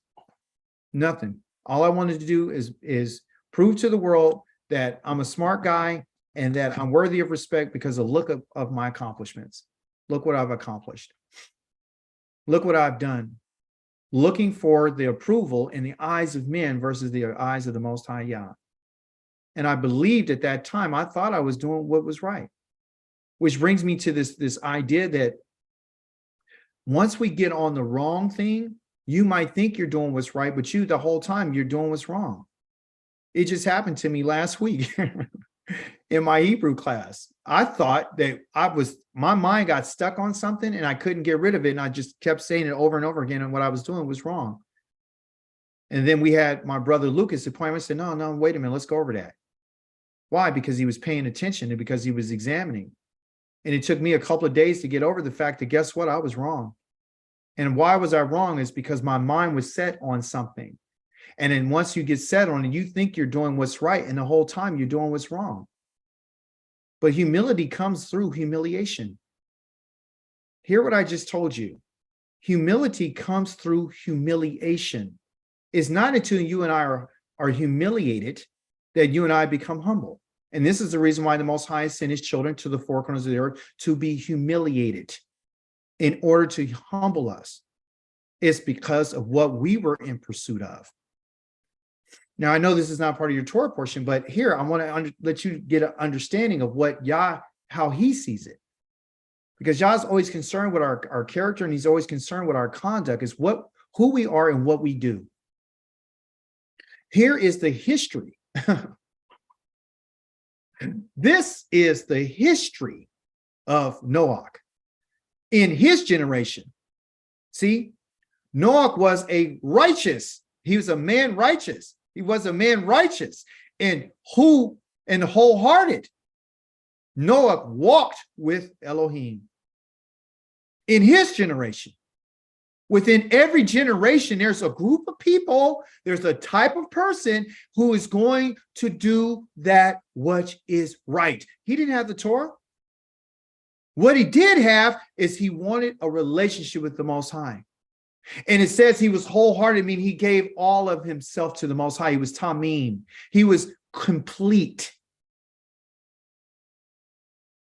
Nothing. All I wanted to do is prove to the world that I'm a smart guy and that I'm worthy of respect because of the look of my accomplishments. Look what I've accomplished. Look what I've done. Looking for the approval in the eyes of men versus the eyes of the Most High Yah. And I believed at that time, I thought I was doing what was right. Which brings me to this idea that once we get on the wrong thing, you might think you're doing what's right, but the whole time you're doing what's wrong. It just happened to me last week in my Hebrew class. I thought that my mind got stuck on something and I couldn't get rid of it. And I just kept saying it over and over again. And what I was doing was wrong. And then we had my brother Lucas appointment. Said, no, wait a minute. Let's go over that. Why? Because he was paying attention and because he was examining. And it took me a couple of days to get over the fact that, guess what? I was wrong. And why was I wrong? Is because my mind was set on something. And then once you get set on it, you think you're doing what's right. And the whole time you're doing what's wrong. But humility comes through humiliation. Hear what I just told you. Humility comes through humiliation. It's not until you and I are humiliated that you and I become humble. And this is the reason why the Most High sent his children to the four corners of the earth to be humiliated in order to humble us. It's because of what we were in pursuit of. Now, I know this is not part of your Torah portion, but here I want to let you get an understanding of what Yah, how he sees it. Because Yah's always concerned with our character, and he's always concerned with our conduct, is who we are and what we do. Here is the history. This is the history of Noah in his generation. See, Noah was a righteous. He was a man righteous. He was a man righteous and wholehearted. Noah walked with Elohim. In his generation, within every generation, there's a group of people, there's a type of person who is going to do that which is right. He didn't have the Torah. What he did have is he wanted a relationship with the Most High. And it says he was wholehearted, meaning he gave all of himself to the Most High. He was tamim. He was complete.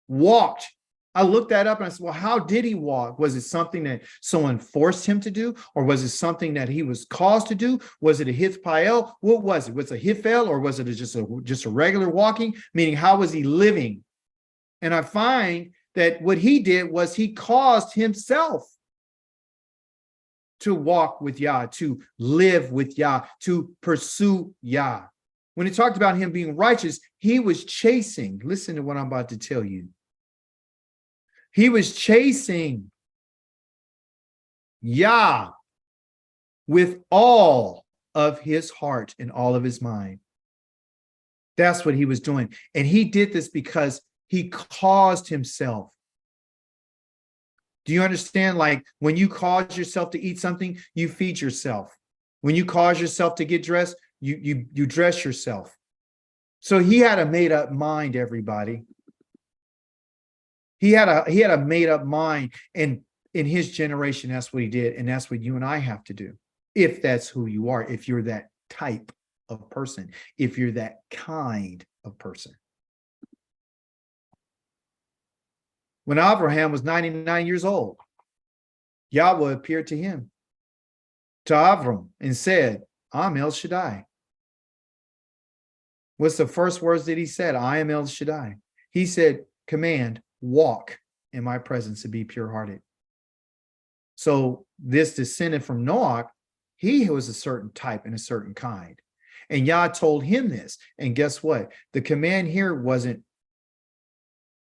Walked. I looked that up and I said, well, how did he walk? Was it something that someone forced him to do? Or was it something that he was caused to do? Was it a hithpael? What was it? Was it a hithel, or was it just a regular walking? Meaning, how was he living? And I find that what he did was he caused himself to walk with Yah, to live with Yah, to pursue Yah. When it talked about him being righteous, he was chasing. Listen to what I'm about to tell you. He was chasing Yah with all of his heart and all of his mind. That's what he was doing. And he did this because he caused himself. Do you understand? Like when you cause yourself to eat something, you feed yourself. When you cause yourself to get dressed, you dress yourself. So he had a made up mind, everybody. He had a made up mind, and in his generation, that's what he did. And that's what you and I have to do. If that's who you are, if you're that type of person, if you're that kind of person. When Abraham was 99 years old, Yahweh appeared to him, to Avram, and said, I'm El Shaddai. What's the first words that he said? I am El Shaddai. He said, command, walk in my presence and be pure-hearted. So this descendant from Noah He was a certain type and a certain kind. And Yah told him this. And guess what? The command here wasn't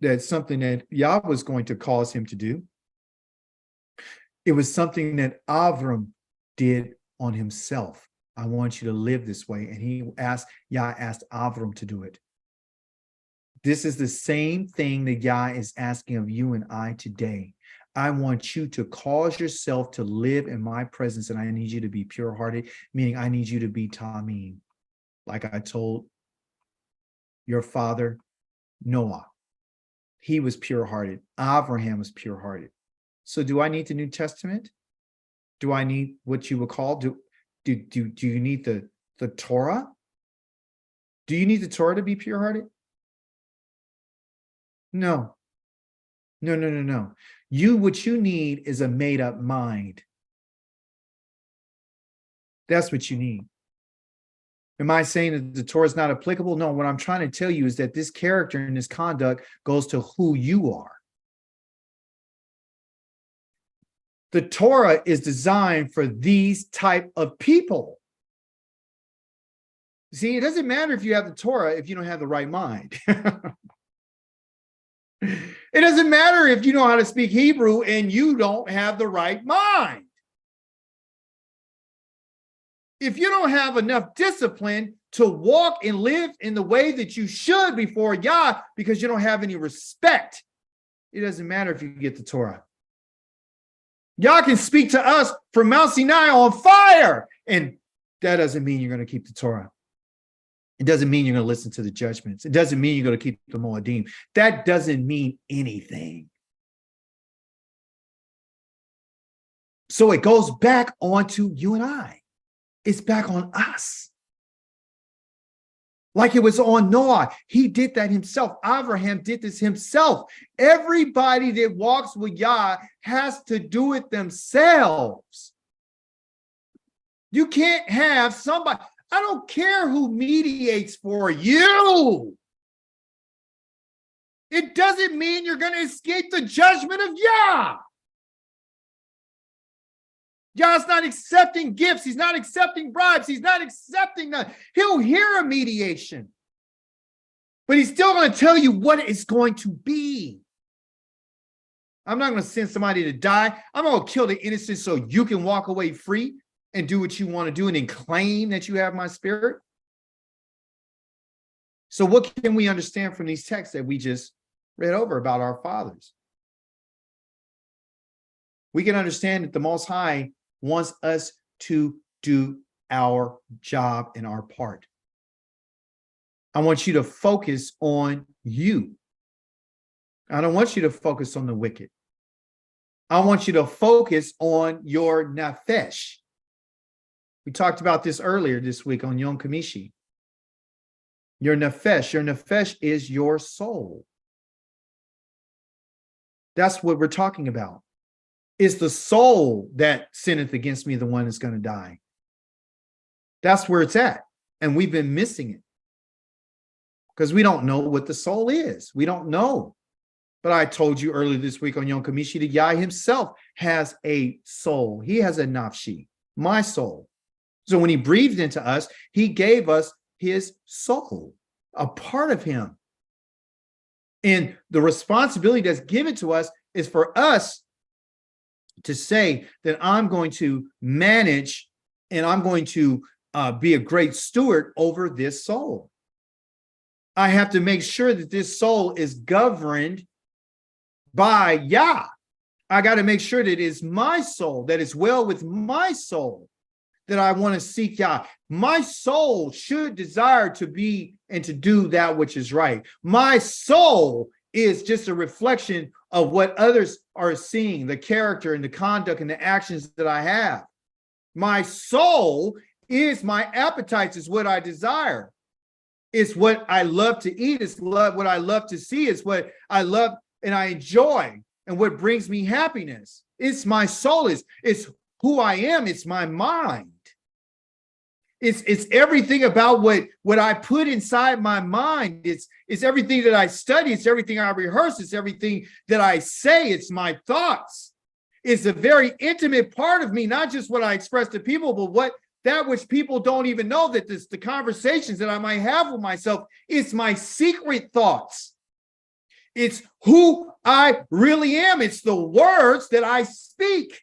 that something that Yah was going to cause him to do. It was something that Avram did on himself. I want you to live this way. And Yah asked Avram to do it. This is the same thing that Yah is asking of you and I today. I want you to cause yourself to live in my presence, and I need you to be pure-hearted, meaning I need you to be Tamim. Like I told your father, Noah. He was pure-hearted. Abraham was pure-hearted. So do I need the New Testament? Do I need what you would call, do you need the Torah? Do you need the Torah to be pure-hearted? No. No. What you need is a made-up mind. That's what you need. Am I saying that the Torah is not applicable? No, what I'm trying to tell you is that this character and this conduct goes to who you are. The Torah is designed for these type of people. See, it doesn't matter if you have the Torah if you don't have the right mind. It doesn't matter if you know how to speak Hebrew and you don't have the right mind. If you don't have enough discipline to walk and live in the way that you should before Yah because you don't have any respect, it doesn't matter if you get the Torah. Yah can speak to us from Mount Sinai on fire, and that doesn't mean you're going to keep the Torah. It doesn't mean you're going to listen to the judgments. It doesn't mean you're going to keep the Moedim. That doesn't mean anything. So it goes back onto you and I. It's back on us. Like it was on Noah. He did that himself. Abraham did this himself. Everybody that walks with Yah has to do it themselves. You can't have somebody. I don't care who mediates for you. It doesn't mean you're going to escape the judgment of Yah. Yah's not accepting gifts. He's not accepting bribes. He's not accepting that. He'll hear a mediation. But he's still going to tell you what it's going to be. I'm not going to send somebody to die. I'm going to kill the innocent so you can walk away free and do what you want to do and then claim that you have my spirit. So what can we understand from these texts that we just read over about our fathers? We can understand that the Most High wants us to do our job and our part. I want you to focus on you. I don't want you to focus on the wicked. I want you to focus on your nefesh. We talked about this earlier this week on Yom Kamishi. Your nefesh is your soul. That's what we're talking about. It's the soul that sinneth against me, the one that's going to die. That's where it's at. And we've been missing it because we don't know what the soul is. We don't know. But I told you earlier this week on Yom Kamishi that Yah himself has a soul. He has a nafshi, my soul. So when he breathed into us, he gave us his soul, a part of him. And the responsibility that's given to us is for us to say that I'm going to manage and I'm going to be a great steward over this soul. I have to make sure that this soul is governed by Yah. I got to make sure that it is my soul, that is well with my soul, that I want to seek Yah. My soul should desire to be and to do that which is right. My soul is just a reflection of what others are seeing, the character and the conduct and the actions that I have. My soul is my appetites, is what I desire. It's what I love to eat. It's what I love to see. It's what I love and I enjoy and what brings me happiness. It's my soul. It's who I am. It's my mind. It's everything about what I put inside my mind. It's everything that I study. It's everything I rehearse. It's everything that I say. It's my thoughts. It's a very intimate part of me, not just what I express to people, but that which people don't even know, that the conversations that I might have with myself, it's my secret thoughts. It's who I really am. It's the words that I speak.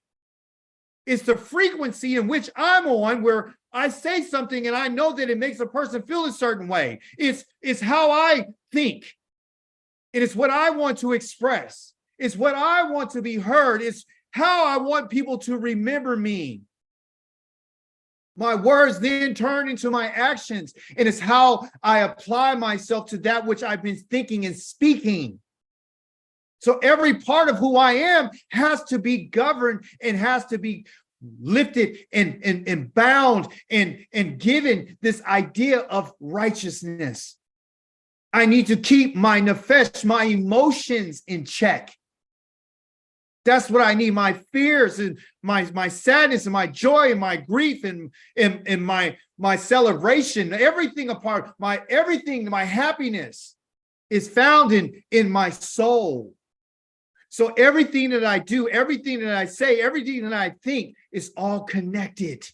It's the frequency in which I'm on, where I say something and I know that it makes a person feel a certain way. It's how I think. And it's what I want to express. It's what I want to be heard. It's how I want people to remember me. My words then turn into my actions, and it's how I apply myself to that which I've been thinking and speaking. So every part of who I am has to be governed and has to be lifted and bound and given this idea of righteousness. I need to keep my nefesh, my emotions in check. That's what I need. My fears and my sadness and my joy and my grief and my celebration, everything apart, my happiness is found in my soul. So everything that I do, everything that I say, everything that I think is all connected.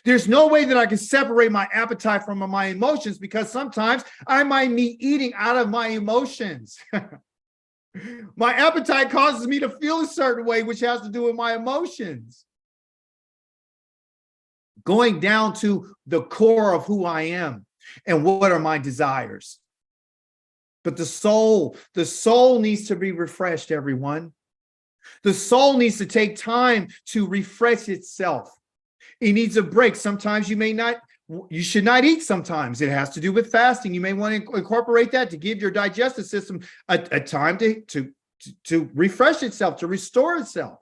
There's no way that I can separate my appetite from my emotions, because sometimes I might be eating out of my emotions. My appetite causes me to feel a certain way, which has to do with my emotions. Going down to the core of who I am and what are my desires. But the soul needs to be refreshed, everyone. The soul needs to take time to refresh itself. It needs a break. Sometimes you should not eat sometimes. It has to do with fasting. You may want to incorporate that to give your digestive system a time to refresh itself, to restore itself.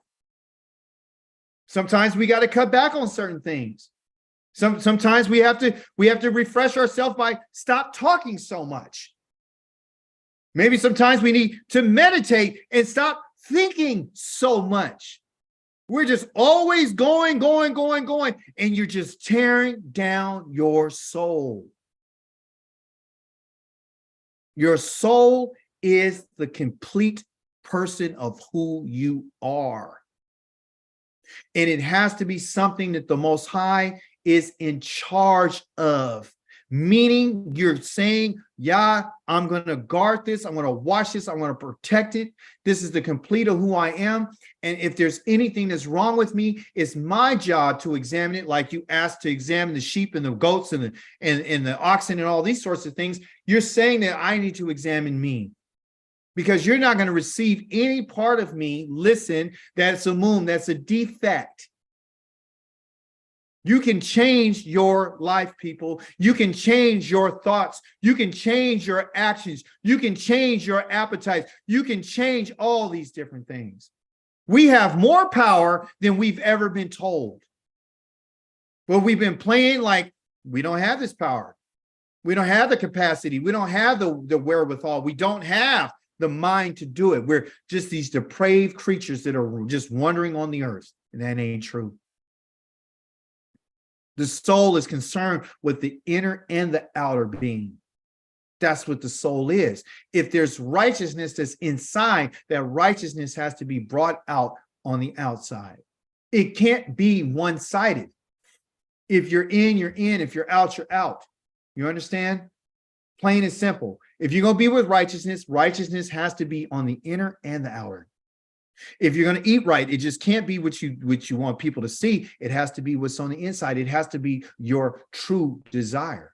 Sometimes we got to cut back on certain things. Sometimes we have to refresh ourselves by stop talking so much. Maybe sometimes we need to meditate and stop thinking so much. We're just always going, and you're just tearing down your soul. Your soul is the complete person of who you are. And it has to be something that the Most High is in charge of. Meaning you're saying, yeah, I'm going to guard this. I'm going to watch this. I'm going to protect it. This is the complete of who I am. And if there's anything that's wrong with me, it's my job to examine it, like you asked to examine the sheep and the goats and the oxen and all these sorts of things. You're saying that I need to examine me, because you're not going to receive any part of me. Listen, that's a moon. That's a defect. You can change your life, people. You can change your thoughts. You can change your actions. You can change your appetites. You can change all these different things. We have more power than we've ever been told. But we've been playing like we don't have this power. We don't have the capacity. We don't have the wherewithal. We don't have the mind to do it. We're just these depraved creatures that are just wandering on the earth. And that ain't true. The soul is concerned with the inner and the outer being. That's what the soul is. If there's righteousness that's inside, that righteousness has to be brought out on the outside. It can't be one-sided. If you're in, you're in. If you're out, you're out. You understand? Plain and simple. If you're going to be with righteousness, righteousness has to be on the inner and the outer. If you're going to eat right, it just can't be what you want people to see. It has to be what's on the inside. It has to be your true desire.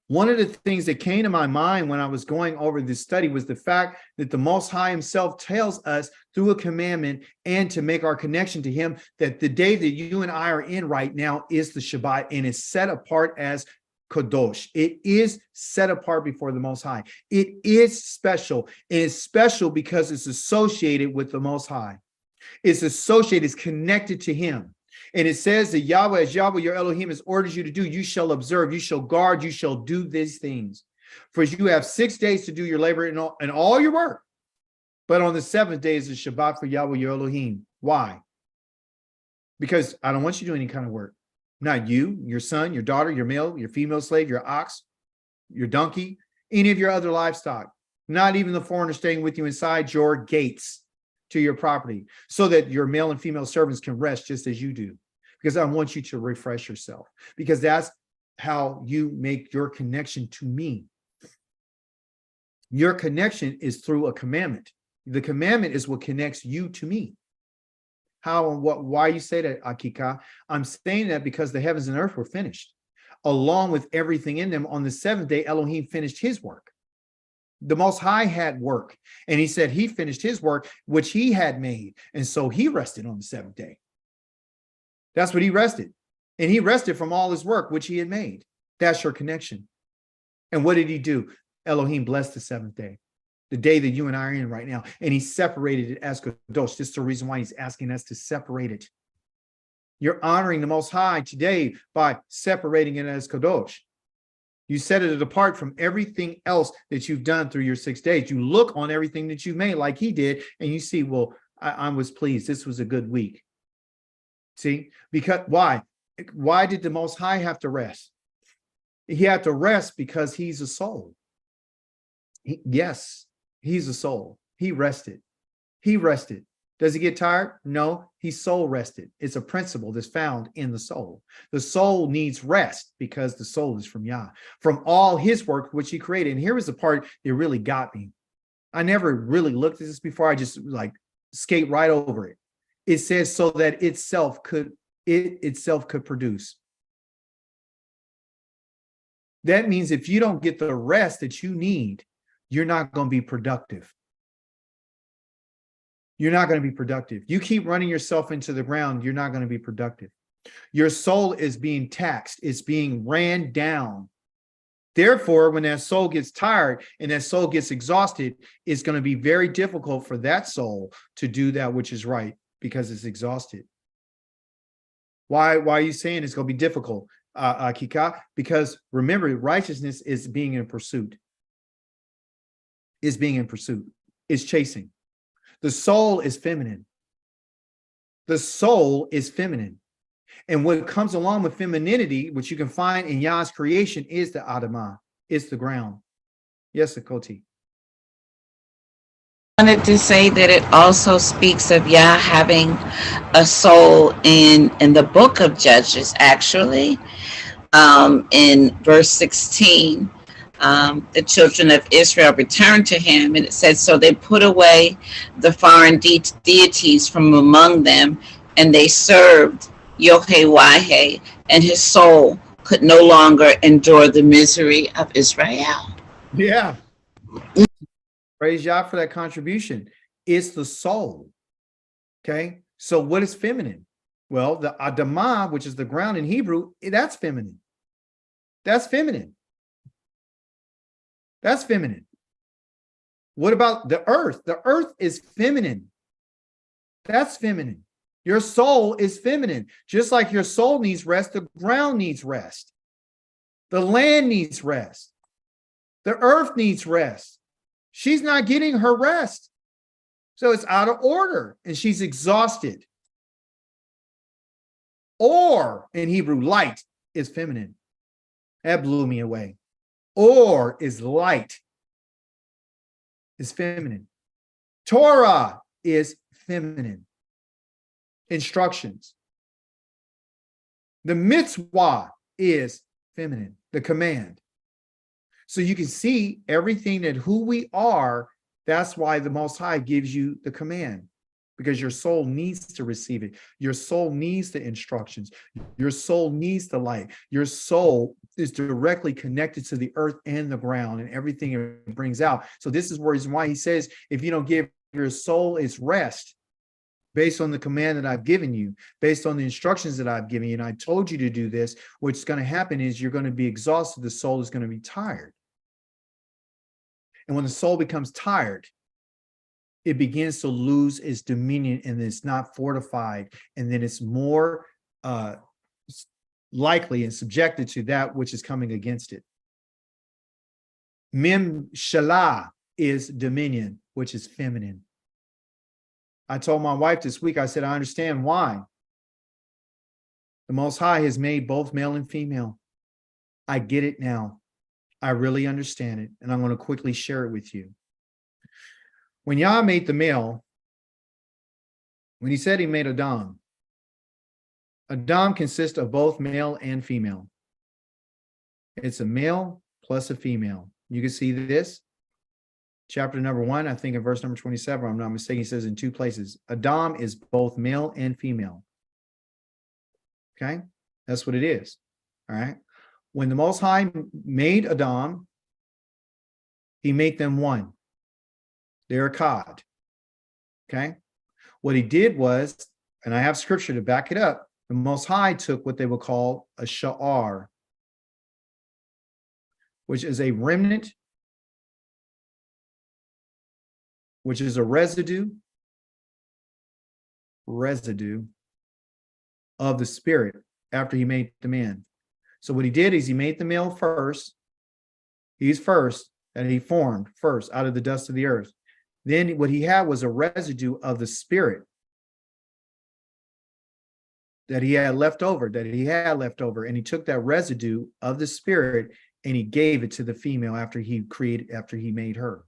One of the things that came to my mind when I was going over this study was the fact that the Most High himself tells us through a commandment and to make our connection to him that the day that you and I are in right now is the Shabbat, and is set apart as Kadosh. It is set apart before the Most High. It is special. And it's special because it's associated with the Most High. It's associated, it's connected to him. And it says that Yahweh, as Yahweh your Elohim has ordered you to do, you shall observe, you shall guard, you shall do these things. For you have 6 days to do your labor and all your work. But on the 7th day is the Shabbat for Yahweh your Elohim. Why? Because I don't want you to do any kind of work. Not you, your son, your daughter, your male, your female slave, your ox, your donkey, any of your other livestock, not even the foreigner staying with you inside your gates. to your property so that your male and female servants can rest just as you do. Because I want you to refresh yourself, because that's how you make your connection to me. Your connection is through a commandment. The commandment is what connects you to me. How and what? Why you say that, Akika? I'm saying that because the heavens and earth were finished, along with everything in them. On the seventh day, Elohim finished his work. The Most High had work, and he said he finished his work, which he had made, and so he rested on the seventh day. That's what he rested, and he rested from all his work which he had made. That's your connection. And what did he do? Elohim blessed the seventh day, the day that you and I are in right now, and he separated it as Kadosh. This is the reason why he's asking us to separate it. You're honoring the Most High today by separating it as Kadosh. You set it apart from everything else that you've done through your 6 days. You look on everything that you've made like he did, and you see, well, I was pleased. This was a good week. See, because why? Why did the Most High have to rest? He had to rest because he's a soul. Yes, he's a soul. He rested. He rested. Does he get tired? No, he's soul rested. It's a principle that's found in the soul. The soul needs rest because the soul is from Yah, from all his work which he created. And here was the part that really got me. I never really looked at this before. I just like skate right over it. It says so that it itself could produce. That means if you don't get the rest that you need, you're not going to be productive. You're not going to be productive. You keep running yourself into the ground, you're not going to be productive. Your soul is being taxed. It's being ran down. Therefore, when that soul gets tired and that soul gets exhausted, it's going to be very difficult for that soul to do that which is right because it's exhausted. Why are you saying it's going to be difficult, Kika? Because remember, righteousness is being in pursuit. Is being in pursuit. Is chasing. The soul is feminine. The soul is feminine. And what comes along with femininity, which you can find in Yah's creation, is the Adamah. It's the ground. Yes, Akoti. I wanted to say that it also speaks of Yah having a soul in the book of Judges, actually. In verse 16, the children of Israel returned to him, and it said, so they put away the foreign deities from among them, and they served Yohewaheh, and his soul could no longer endure the misery of Israel. Yeah. Praise Yah for that contribution. It's the soul. Okay. So what is feminine? Well, the Adamah, which is the ground in Hebrew, that's feminine. That's feminine. That's feminine. What about the earth? The earth is feminine. That's feminine. Your soul is feminine. Just like your soul needs rest, the ground needs rest. The land needs rest. The earth needs rest. She's not getting her rest. So it's out of order and she's exhausted. Or in Hebrew, light is feminine. That blew me away. Or is light, is feminine. Torah is feminine. Instructions. The mitzvah is feminine, the command. So you can see everything that who we are. That's why the Most High gives you the command, because your soul needs to receive it. Your soul needs the instructions. Your soul needs the light. Your soul is directly connected to the earth and the ground and everything it brings out. So this is why he says, if you don't give your soul its rest, based on the command that I've given you, based on the instructions that I've given you, and I told you to do this, what's going to happen is you're going to be exhausted. The soul is going to be tired. And when the soul becomes tired, it begins to lose its dominion and it's not fortified. And then it's more likely and subjected to that which is coming against it. Mem Shalah is dominion, which is feminine. I told my wife this week, I said, I understand why. The Most High has made both male and female. I get it now. I really understand it. And I'm going to quickly share it with you. When Yah made the male, when he said he made Adam, Adam consists of both male and female. It's a male plus a female. You can see this. Chapter number 1, I think in verse number 27, I'm not mistaken, he says in 2 places, Adam is both male and female. Okay? That's what it is. All right? When the Most High made Adam, he made them one. They're Echad. Okay? What he did was, and I have scripture to back it up, the Most High took what they would call a sha'ar, which is a remnant, which is a residue of the spirit after he made the man. So what he did is he made the male first. He's first, and he formed first out of the dust of the earth. Then what he had was a residue of the spirit that he had left over, and he took that residue of the spirit and he gave it to the female after he made her.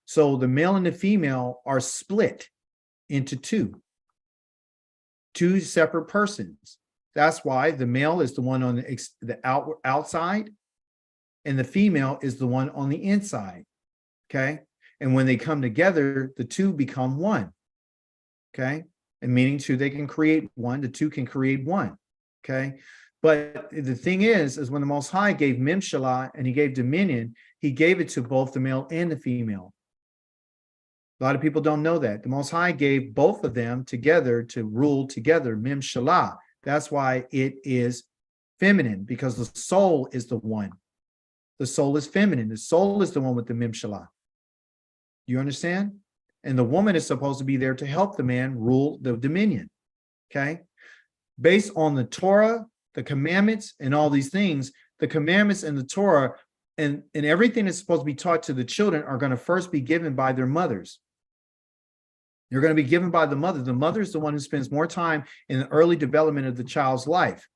So the male and the female are split into two separate persons. That's why the male is the one on the outside, and the female is the one on the inside. Okay. And when they come together, the two become one. Okay. And meaning two, they can create one, the two can create one. Okay. But the thing is when the Most High gave Memshalah and he gave dominion, he gave it to both the male and the female. A lot of people don't know that. The Most High gave both of them together to rule together, Memshalah. That's why it is feminine, because the soul is the one. The soul is feminine. The soul is the one with the Memshalah. You understand? And the woman is supposed to be there to help the man rule the dominion. Okay? Based on the Torah, the commandments, and all these things, the commandments and the Torah and everything that's supposed to be taught to the children are going to first be given by their mothers. They're going to be given by the mother. The mother is the one who spends more time in the early development of the child's life.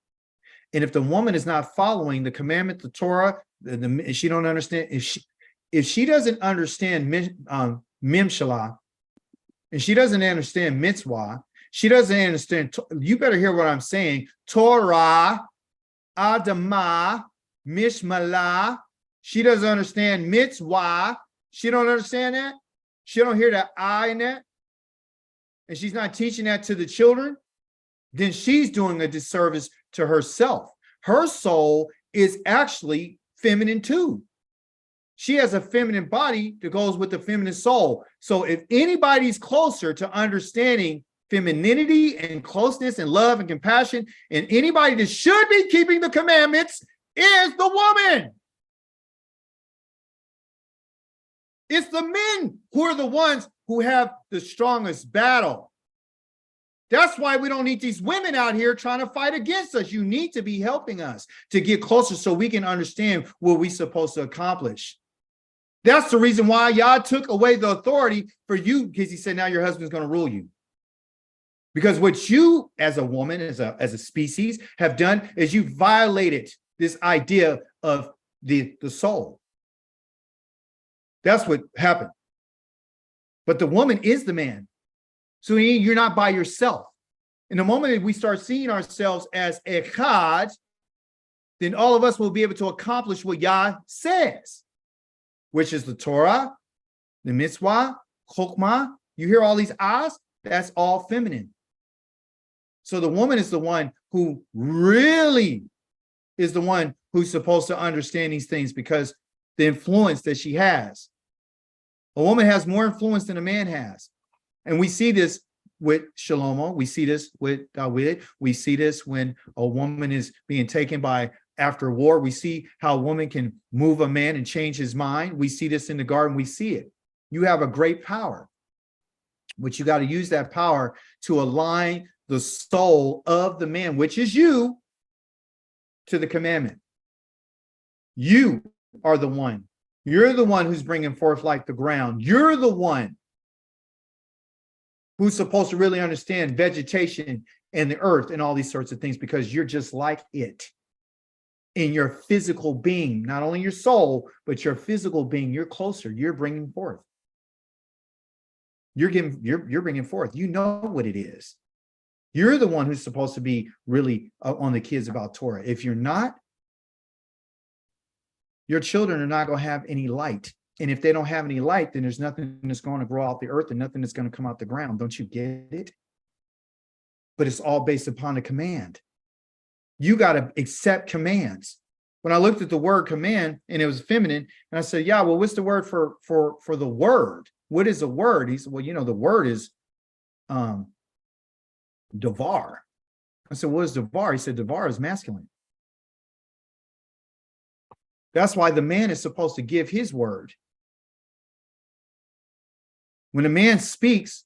And if the woman is not following the commandment, the Torah, if she don't understand, if she doesn't understand Memshalah, and she doesn't understand mitzvah, she doesn't understand, you better hear what I'm saying, Torah, Adamah, Mishmalah. She doesn't understand mitzvah. She don't understand that. She don't hear that I in that. And she's not teaching that to the children. Then she's doing a disservice to herself. Her soul is actually feminine too. She has a feminine body that goes with the feminine soul. So if anybody's closer to understanding femininity and closeness and love and compassion, and anybody that should be keeping the commandments is the woman. It's the men who are the ones who have the strongest battle. That's why we don't need these women out here trying to fight against us. You need to be helping us to get closer so we can understand what we're supposed to accomplish. That's the reason why Yah took away the authority for you, because he said, now your husband's going to rule you. Because what you as a woman, as a species have done is you violated this idea of the soul. That's what happened. But the woman is the man. So you're not by yourself. In the moment that we start seeing ourselves as echad, then all of us will be able to accomplish what Yah says, which is the Torah, the mitzvah, chokmah. You hear all these ahs? That's all feminine. So the woman is the one who really is the one who's supposed to understand these things, because the influence that she has. A woman has more influence than a man has. And we see this with Shlomo. We see this with David. We see this when a woman is being taken by after war. We see how a woman can move a man and change his mind. We see this in the garden. We see it. You have a great power, but you got to use that power to align the soul of the man, which is you, to the commandment. You are the one. You're the one who's bringing forth like the ground. You're the one who's supposed to really understand vegetation and the earth and all these sorts of things, because you're just like it in your physical being, not only your soul, but your physical being. You're closer. You're bringing forth. you're bringing forth. You know what it is. You're the one who's supposed to be really on the kids about Torah. If you're not, your children are not going to have any light. And if they don't have any light, then there's nothing that's going to grow out the earth and nothing that's going to come out the ground. Don't you get it? But it's all based upon a command. You got to accept commands. When I looked at the word command and it was feminine, and I said, yeah, well, what's the word for the word? What is a word? He said, well, the word is devar. I said, what is devar? He said, devar is masculine. That's why the man is supposed to give his word. When a man speaks,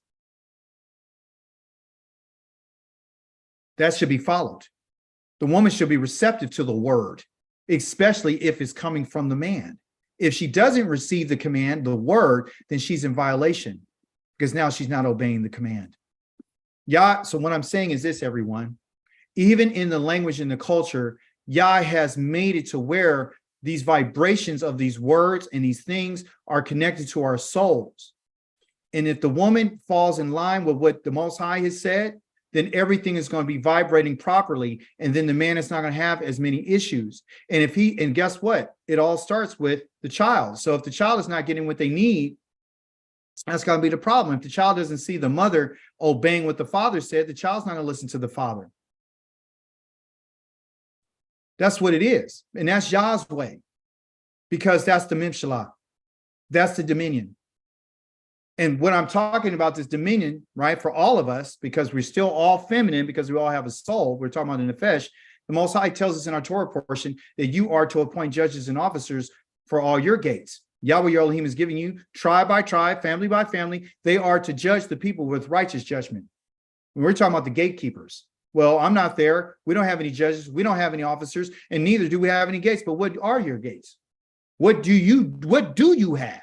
that should be followed. The woman should be receptive to the word, especially if it's coming from the man. If she doesn't receive the command, the word, then she's in violation because now she's not obeying the command. Yah, so what I'm saying is this, everyone, even in the language and the culture, Yah has made it to where these vibrations of these words and these things are connected to our souls. And if the woman falls in line with what the Most High has said, then everything is going to be vibrating properly. And then the man is not going to have as many issues. And guess what? It all starts with the child. So if the child is not getting what they need, that's going to be the problem. If the child doesn't see the mother obeying what the father said, the child's not going to listen to the father. That's what it is. And that's Yah's way, because that's the Mimshalah. That's the dominion. And when I'm talking about this dominion, right, for all of us, because we're still all feminine, because we all have a soul, we're talking about the nefesh, the Most High tells us in our Torah portion that you are to appoint judges and officers for all your gates. Yahweh your Elohim is giving you tribe by tribe, family by family. They are to judge the people with righteous judgment. We're talking about the gatekeepers. Well, I'm not there. We don't have any judges. We don't have any officers, and neither do we have any gates. But what are your gates? What do you have?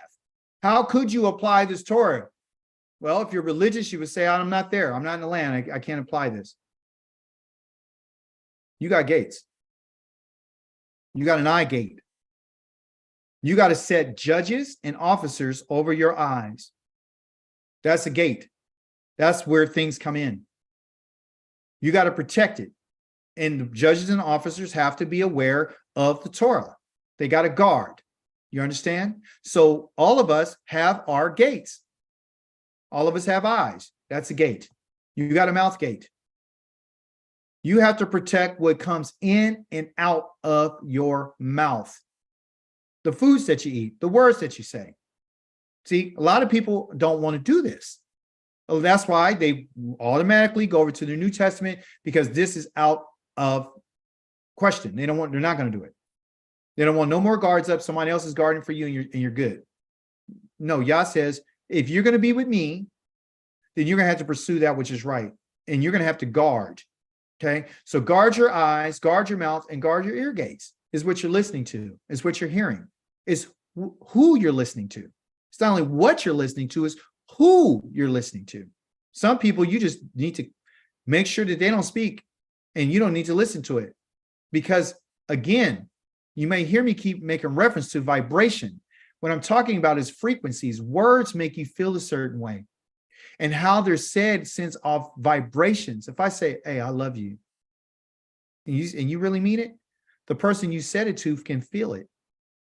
How could you apply this Torah? Well, if you're religious, you would say, I'm not there. I'm not in the land. I can't apply this. You got gates. You got an eye gate. You got to set judges and officers over your eyes. That's a gate. That's where things come in. You got to protect it. And the judges and officers have to be aware of the Torah. They got to guard. You understand? So all of us have our gates. All of us have eyes. That's a gate. You got a mouth gate. You have to protect what comes in and out of your mouth. The foods that you eat, the words that you say. See, a lot of people don't want to do this. That's why they automatically go over to the New Testament, because this is out of question. They're not going to do it. They don't want no more guards up. Somebody else is guarding for you, and you're good. No, Yah says, if you're going to be with me, then you're going to have to pursue that which is right. And you're going to have to guard. Okay. So guard your eyes, guard your mouth, and guard your ear gates is what you're listening to, is what you're hearing, is who you're listening to. It's not only what you're listening to, is who you're listening to. Some people, you just need to make sure that they don't speak, and you don't need to listen to it. Because again, you may hear me keep making reference to vibration. What I'm talking about is frequencies. Words make you feel a certain way, and how they're said sends off vibrations. If I say, hey, I love you, and you really mean it, the person you said it to can feel it.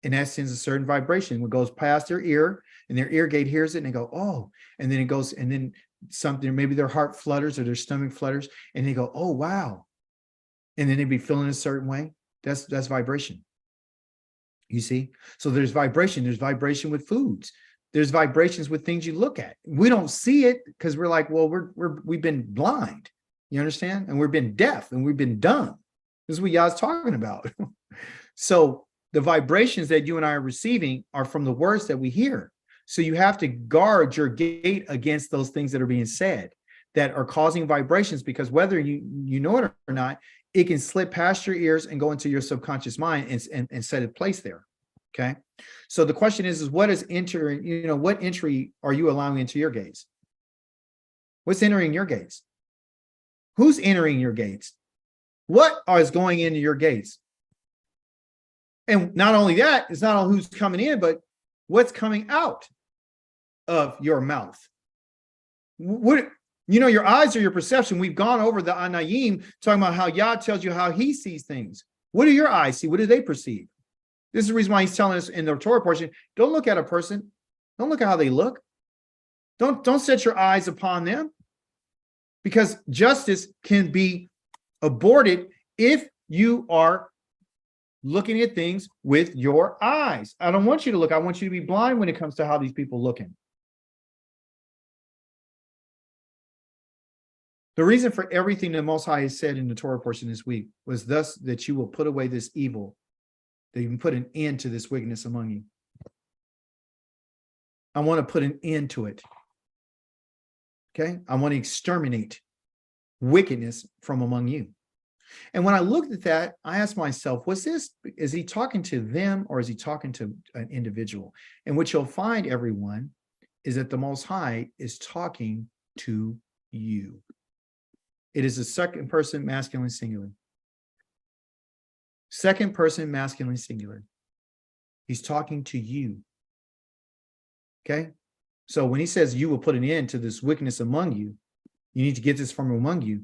And that sends a certain vibration. It goes past their ear, and their ear gate hears it, and they go, oh, and then it goes, and then something, maybe their heart flutters or their stomach flutters, and they go, oh, wow. And then they'd be feeling a certain way. That's vibration. You see? So there's vibration. There's vibration with foods. There's vibrations with things you look at. We don't see it because we're like, well, we've been blind. You understand? And we've been deaf, and we've been dumb. This is what Yah's talking about. So the vibrations that you and I are receiving are from the words that we hear. So you have to guard your gate against those things that are being said that are causing vibrations, because whether you know it or not, it can slip past your ears and go into your subconscious mind and set it place there. Okay. So the question is what is entering, what entry are you allowing into your gates? What's entering your gates? Who's entering your gates? What is going into your gates? And not only that, it's not all who's coming in, but what's coming out of your mouth. What, your eyes are your perception. We've gone over the Anayim, talking about how Yah tells you how he sees things. What do your eyes see? What do they perceive? This is the reason why he's telling us in the Torah portion, don't look at a person. Don't look at how they look. Don't set your eyes upon them, because justice can be aborted if you are looking at things with your eyes. I don't want you to look. I want you to be blind when it comes to how these people looking. The reason for everything the Most High has said in the Torah portion this week was thus that you will put away this evil, that you can put an end to this wickedness among you. I want to put an end to it. Okay? I want to exterminate wickedness from among you. And when I looked at that, I asked myself, is he talking to them or is he talking to an individual? And what you'll find, everyone, is that the Most High is talking to you. It is a second person masculine singular. Second person masculine singular. He's talking to you. Okay? So when he says you will put an end to this wickedness among you, you need to get this from among you.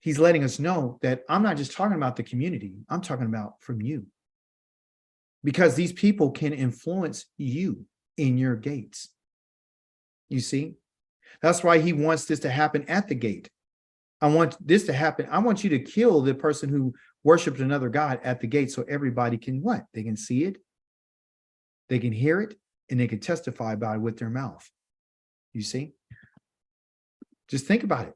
He's letting us know that I'm not just talking about the community. I'm talking about from you. Because these people can influence you in your gates. You see? That's why he wants this to happen at the gate. I want this to happen. I want you to kill the person who worshiped another God at the gate so everybody can what? They can see it, they can hear it, and they can testify about it with their mouth. You see? Just think about it.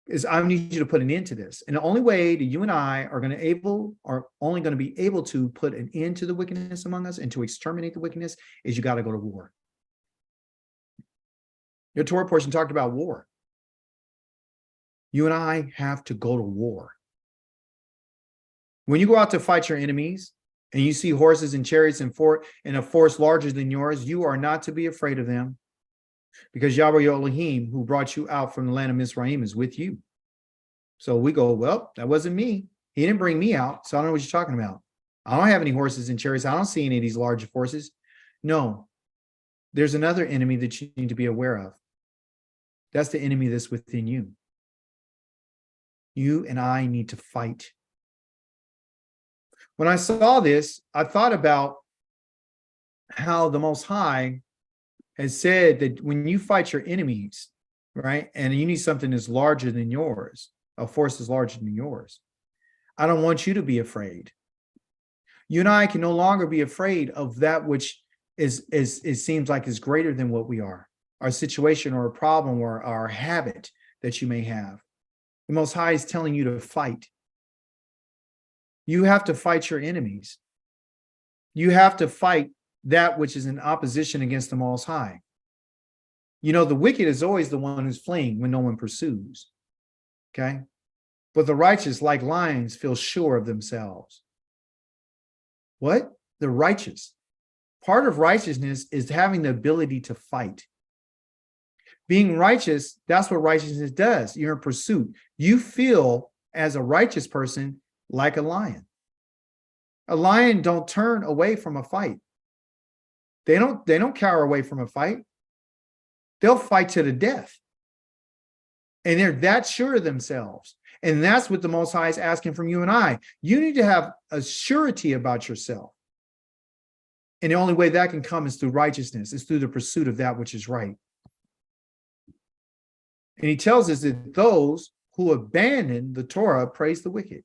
Is I need you to put an end to this. And the only way that you and I are only going to be able to put an end to the wickedness among us and to exterminate the wickedness is you got to go to war. Your Torah portion talked about war. You and I have to go to war. When you go out to fight your enemies and you see horses and chariots and a force larger than yours, you are not to be afraid of them, because Yahweh your Elohim, who brought you out from the land of Mizraim, is with you. So we go, well, that wasn't me. He didn't bring me out, so I don't know what you're talking about. I don't have any horses and chariots. I don't see any of these large forces. No, there's another enemy that you need to be aware of. That's the enemy that's within you. You and I need to fight. When I saw this, I thought about how the Most High has said that when you fight your enemies, right, and you need something that's larger than yours, a force is larger than yours, I don't want you to be afraid. You and I can no longer be afraid of that which it seems like is greater than what we are, our situation or a problem or our habit that you may have. The Most High is telling you to fight. You have to fight your enemies. You have to fight that which is in opposition against the Most High. You know, the wicked is always the one who's fleeing when no one pursues. Okay? But the righteous, like lions, feel sure of themselves. What? The righteous. Part of righteousness is having the ability to fight. Being righteous, that's what righteousness does. You're in pursuit. You feel as a righteous person like a lion. A lion don't turn away from a fight. They don't cower away from a fight. They'll fight to the death. And they're that sure of themselves. And that's what the Most High is asking from you and I. You need to have a surety about yourself. And the only way that can come is through righteousness. It's through the pursuit of that which is right. And he tells us that those who abandon the Torah praise the wicked.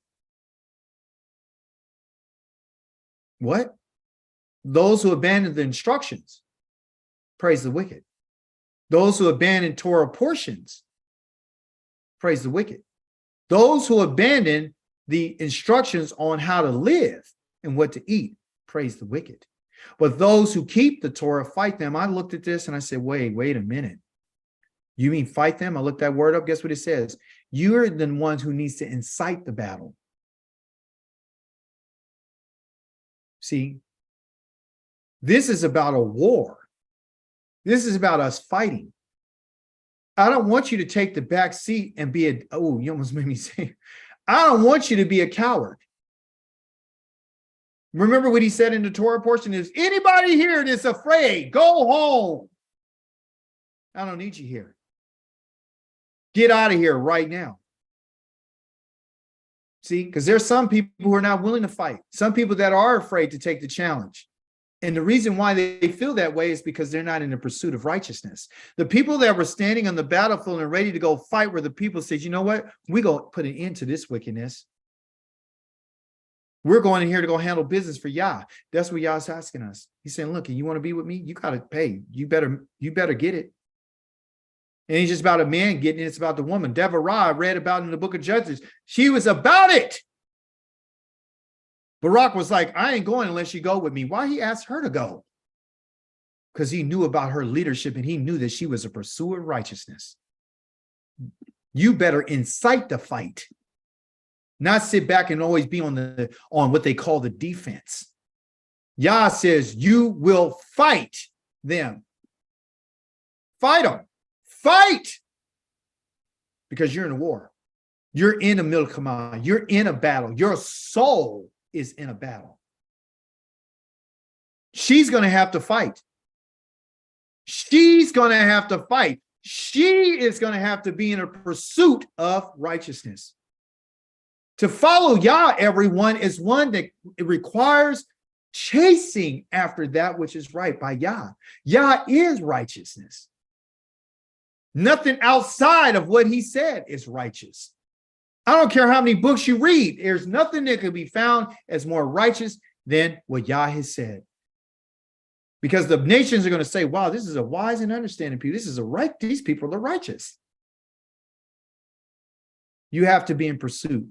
What? Those who abandon the instructions praise the wicked. Those who abandon Torah portions praise the wicked. Those who abandon the instructions on how to live and what to eat praise the wicked. But those who keep the Torah fight them. I looked at this and I said, wait a minute. You mean fight them? I looked that word up. Guess what it says? You're the ones who needs to incite the battle. See, this is about a war. This is about us fighting. I don't want you to take the back seat and be you almost made me say, I don't want you to be a coward. Remember what he said in the Torah portion is, anybody here that's afraid, go home. I don't need you here. Get out of here right now. See, because there's some people who are not willing to fight. Some people that are afraid to take the challenge. And the reason why they feel that way is because they're not in the pursuit of righteousness. The people that were standing on the battlefield and ready to go fight were the people who said, you know what? We're going to put an end to this wickedness. We're going in here to go handle business for Yah. That's what Yah's asking us. He's saying, look, you want to be with me? You got to pay. You better get it. And it's just about a man getting it. It's about the woman. Deborah, I read about in the book of Judges. She was about it. Barak was like, I ain't going unless you go with me. Why he asked her to go? Because he knew about her leadership and he knew that she was a pursuer of righteousness. You better incite the fight, not sit back and always be on what they call the defense. Yah says you will fight them. Fight them. Fight! Because you're in a war. You're in a milkamah. You're in a battle. Your soul is in a battle. She's going to have to fight. She's going to have to fight. She is going to have to be in a pursuit of righteousness. To follow Yah, everyone, is one that it requires chasing after that which is right by Yah. Yah is righteousness. Nothing outside of what he said is righteous. I don't care how many books you read. There's nothing that could be found as more righteous than what Yah has said. Because the nations are going to say, wow, this is a wise and understanding people. This is these people are righteous. You have to be in pursuit.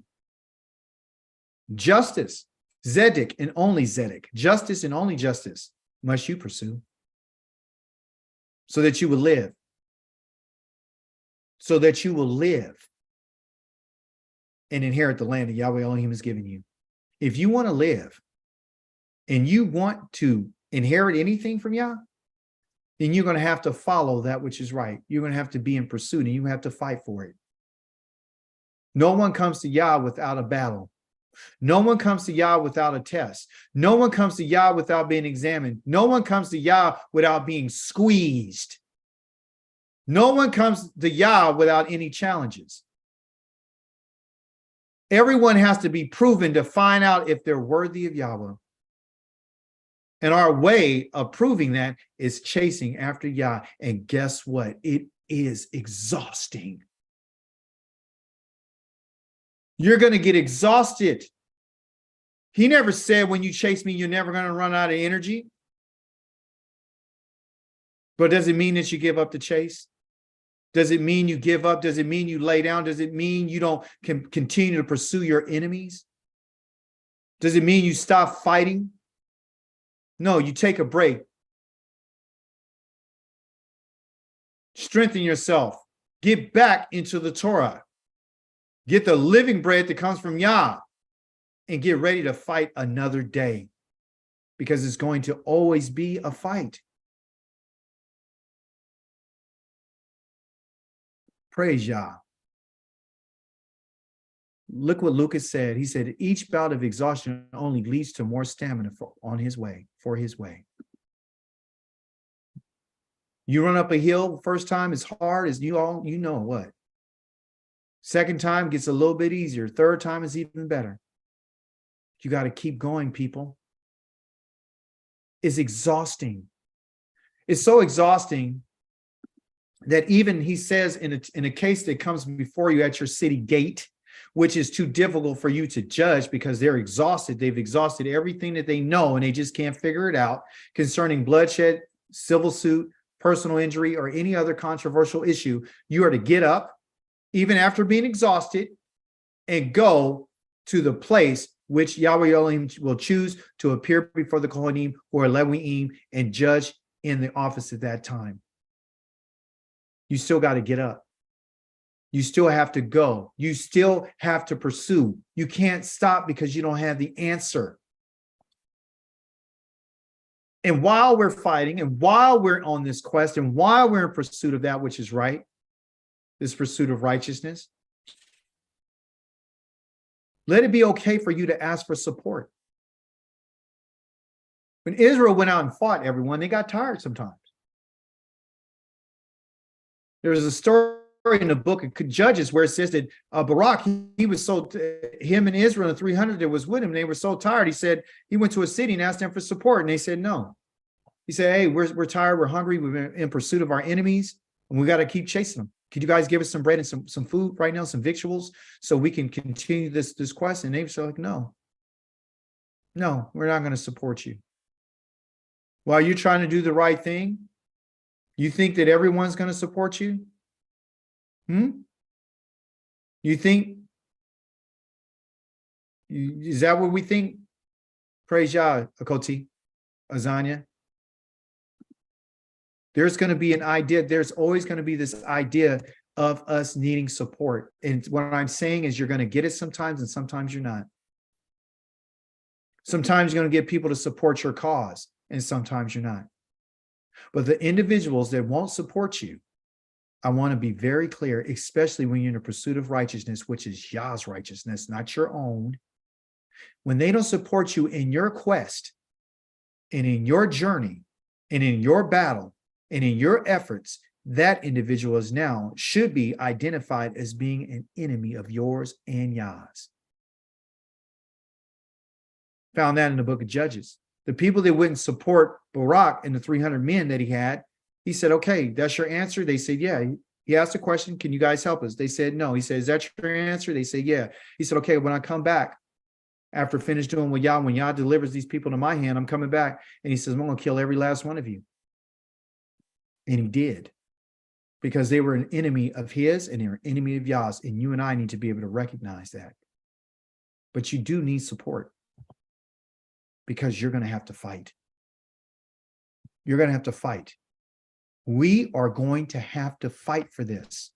Justice, Zedek and only Zedek, justice and only justice must you pursue so that you will live. So that you will live and inherit the land that Yahweh Elohim has given you. If you want to live and you want to inherit anything from Yah, then you're going to have to follow that which is right. You're going to have to be in pursuit and you have to fight for it. No one comes to Yah without a battle. No one comes to Yah without a test. No one comes to Yah without being examined. No one comes to Yah without being squeezed. No one comes to Yah without any challenges. Everyone has to be proven to find out if they're worthy of Yahweh. And our way of proving that is chasing after Yah. And guess what? It is exhausting. You're going to get exhausted. He never said when you chase me, you're never going to run out of energy. But does it mean that you give up the chase? Does it mean you give up? Does it mean you lay down? Does it mean you don't continue to pursue your enemies? Does it mean you stop fighting? No, you take a break. Strengthen yourself. Get back into the Torah. Get the living bread that comes from Yah and get ready to fight another day because it's going to always be a fight. Praise Yah. Look what Lucas said. He said, each bout of exhaustion only leads to more stamina for his way. You run up a hill, first time is hard as you know what. Second time gets a little bit easier. Third time is even better. You got to keep going, people. It's exhausting. It's so exhausting that even he says in a case that comes before you at your city gate, which is too difficult for you to judge because they're exhausted. They've exhausted everything that they know and they just can't figure it out concerning bloodshed, civil suit, personal injury, or any other controversial issue. You are to get up, even after being exhausted, and go to the place which Yahweh Elohim will choose to appear before the Kohanim or Leviim and judge in the office at that time. You still got to get up. You still have to go. You still have to pursue. You can't stop because you don't have the answer. And while we're fighting and while we're on this quest and while we're in pursuit of that which is right, this pursuit of righteousness, let it be okay for you to ask for support. When Israel went out and fought everyone, they got tired sometimes. There was a story in the book of Judges where it says that Barak, he was so, him and Israel and 300 that was with him, they were so tired. He said, he went to a city and asked them for support. And they said, no. He said, hey, we're tired. We're hungry. We've been in pursuit of our enemies and we got to keep chasing them. Could you guys give us some bread and some food right now, some victuals, so we can continue this quest? And they were like, no, we're not going to support you. While you're trying to do the right thing, you think that everyone's going to support you? You think, is that what we think? Praise Yah, Akoti, Azania. There's going to be an idea. There's always going to be this idea of us needing support. And what I'm saying is you're going to get it sometimes and sometimes you're not. Sometimes you're going to get people to support your cause and sometimes you're not. But the individuals that won't support you, I want to be very clear, especially when you're in the pursuit of righteousness, which is Yah's righteousness, not your own. When they don't support you in your quest and in your journey and in your battle and in your efforts, that individual is now should be identified as being an enemy of yours and Yah's. Found that in the book of Judges. The people that wouldn't support Barak and the 300 men that he had, he said, okay, that's your answer. They said, yeah. He asked a question, can you guys help us? They said, no. He said, is that your answer? They said, yeah. He said, okay, when I come back, after finish doing with Yah, when Yah delivers these people to my hand, I'm coming back. And he says, I'm going to kill every last one of you. And he did. Because they were an enemy of his and they were an enemy of Yah's. And you and I need to be able to recognize that. But you do need support. Because you're going to have to fight. You're going to have to fight. We are going to have to fight for this.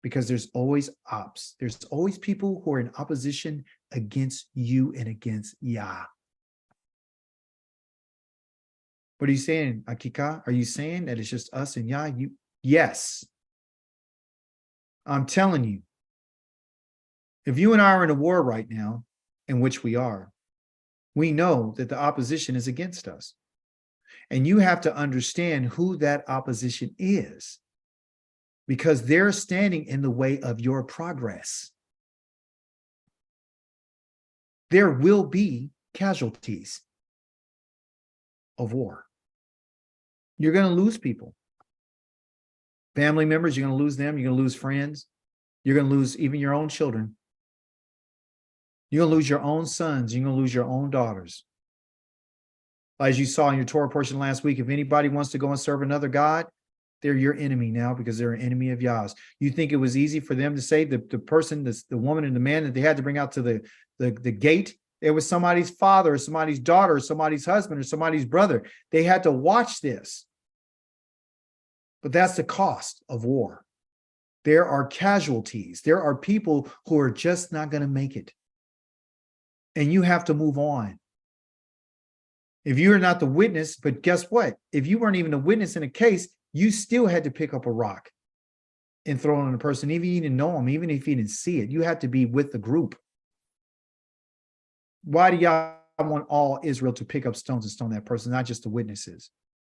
Because there's always ops. There's always people who are in opposition against you and against Yah. What are you saying, Akika? Are you saying that it's just us and Yah? Yes. I'm telling you. If you and I are in a war right now, in which we are, we know that the opposition is against us. And you have to understand who that opposition is. Because they're standing in the way of your progress. There will be casualties of war. You're going to lose people. Family members, you're going to lose them. You're going to lose friends. You're going to lose even your own children. You're going to lose your own sons. You're going to lose your own daughters. As you saw in your Torah portion last week, if anybody wants to go and serve another God, they're your enemy now because they're an enemy of Yah's. You think it was easy for them to say the person, the woman and the man that they had to bring out to the gate, it was somebody's father or somebody's daughter or somebody's husband or somebody's brother. They had to watch this. But that's the cost of war. There are casualties. There are people who are just not going to make it. And you have to move on. If you're not the witness, but guess what? If you weren't even a witness in a case, you still had to pick up a rock and throw it on a person, even if you didn't know him, even if you didn't see it. You had to be with the group. Why do y'all want all Israel to pick up stones and stone that person, not just the witnesses?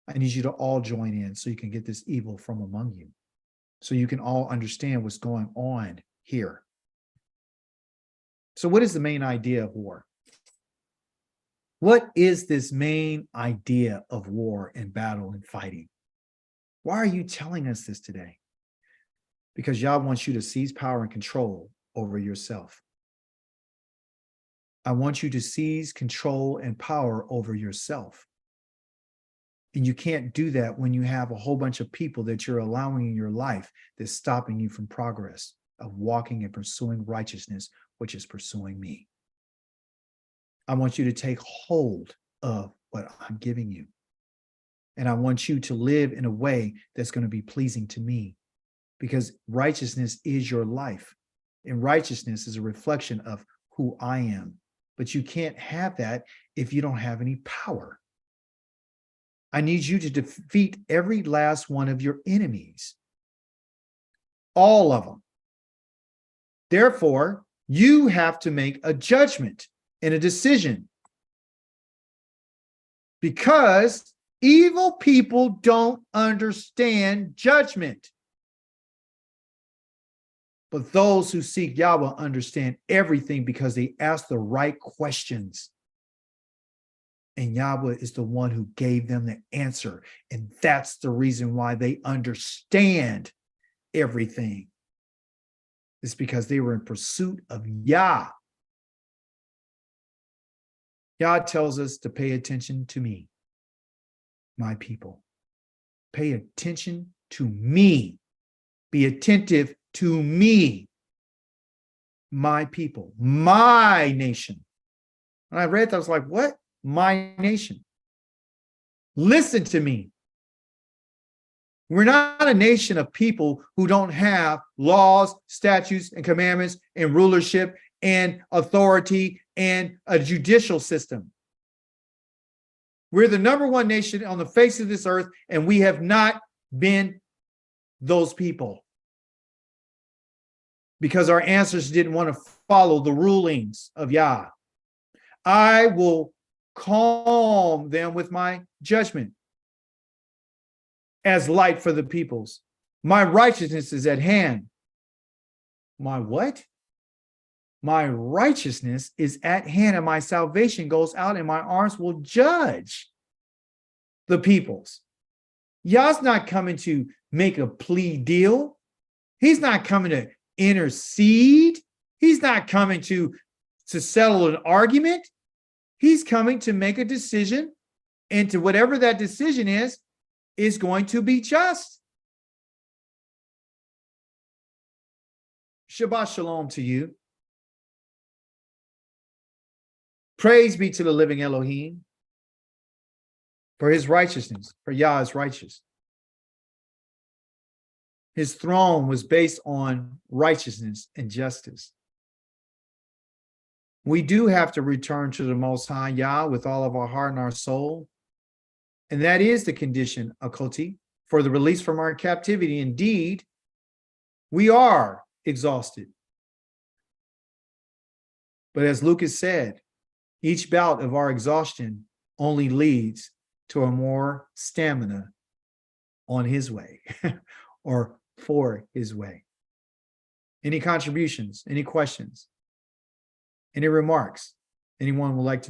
I need you to all join in so you can get this evil from among you. So you can all understand what's going on here. So what is the main idea of war? What is this main idea of war and battle and fighting? Why are you telling us this today? Because Yah wants you to seize power and control over yourself. I want you to seize control and power over yourself. And you can't do that when you have a whole bunch of people that you're allowing in your life that's stopping you from progress of walking and pursuing righteousness, which is pursuing me. I want you to take hold of what I'm giving you. And I want you to live in a way that's going to be pleasing to me, because righteousness is your life. And righteousness is a reflection of who I am. But you can't have that if you don't have any power. I need you to defeat every last one of your enemies. All of them. Therefore, you have to make a judgment and a decision. Because evil people don't understand judgment. But those who seek Yahweh understand everything because they ask the right questions. And Yahweh is the one who gave them the answer. And that's the reason why they understand everything. It's because they were in pursuit of Yah. Yah tells us to pay attention to me, my people. Pay attention to me. Be attentive to me, my people, my nation. When I read that, I was like, what? My nation. Listen to me. We're not a nation of people who don't have laws, statutes, and commandments, and rulership, and authority, and a judicial system. We're the number one nation on the face of this earth, and we have not been those people because our ancestors didn't want to follow the rulings of Yah. I will calm them with my judgment as light for the peoples. My righteousness is at hand. My what? My righteousness is at hand, and my salvation goes out, and my arms will judge the peoples. Yah's not coming to make a plea deal. He's not coming to intercede. He's not coming to settle an argument. He's coming to make a decision, and to whatever that decision is going to be just. Shabbat shalom to you. Praise be to the living Elohim for his righteousness, for Yah is righteous. His throne was based on righteousness and justice. We do have to return to the Most High Yah with all of our heart and our soul. And that is the condition, Akoti, for the release from our captivity. Indeed, we are exhausted. But as Lucas said, each bout of our exhaustion only leads to a more stamina on his way or for his way. Any contributions, any questions, any remarks anyone would like to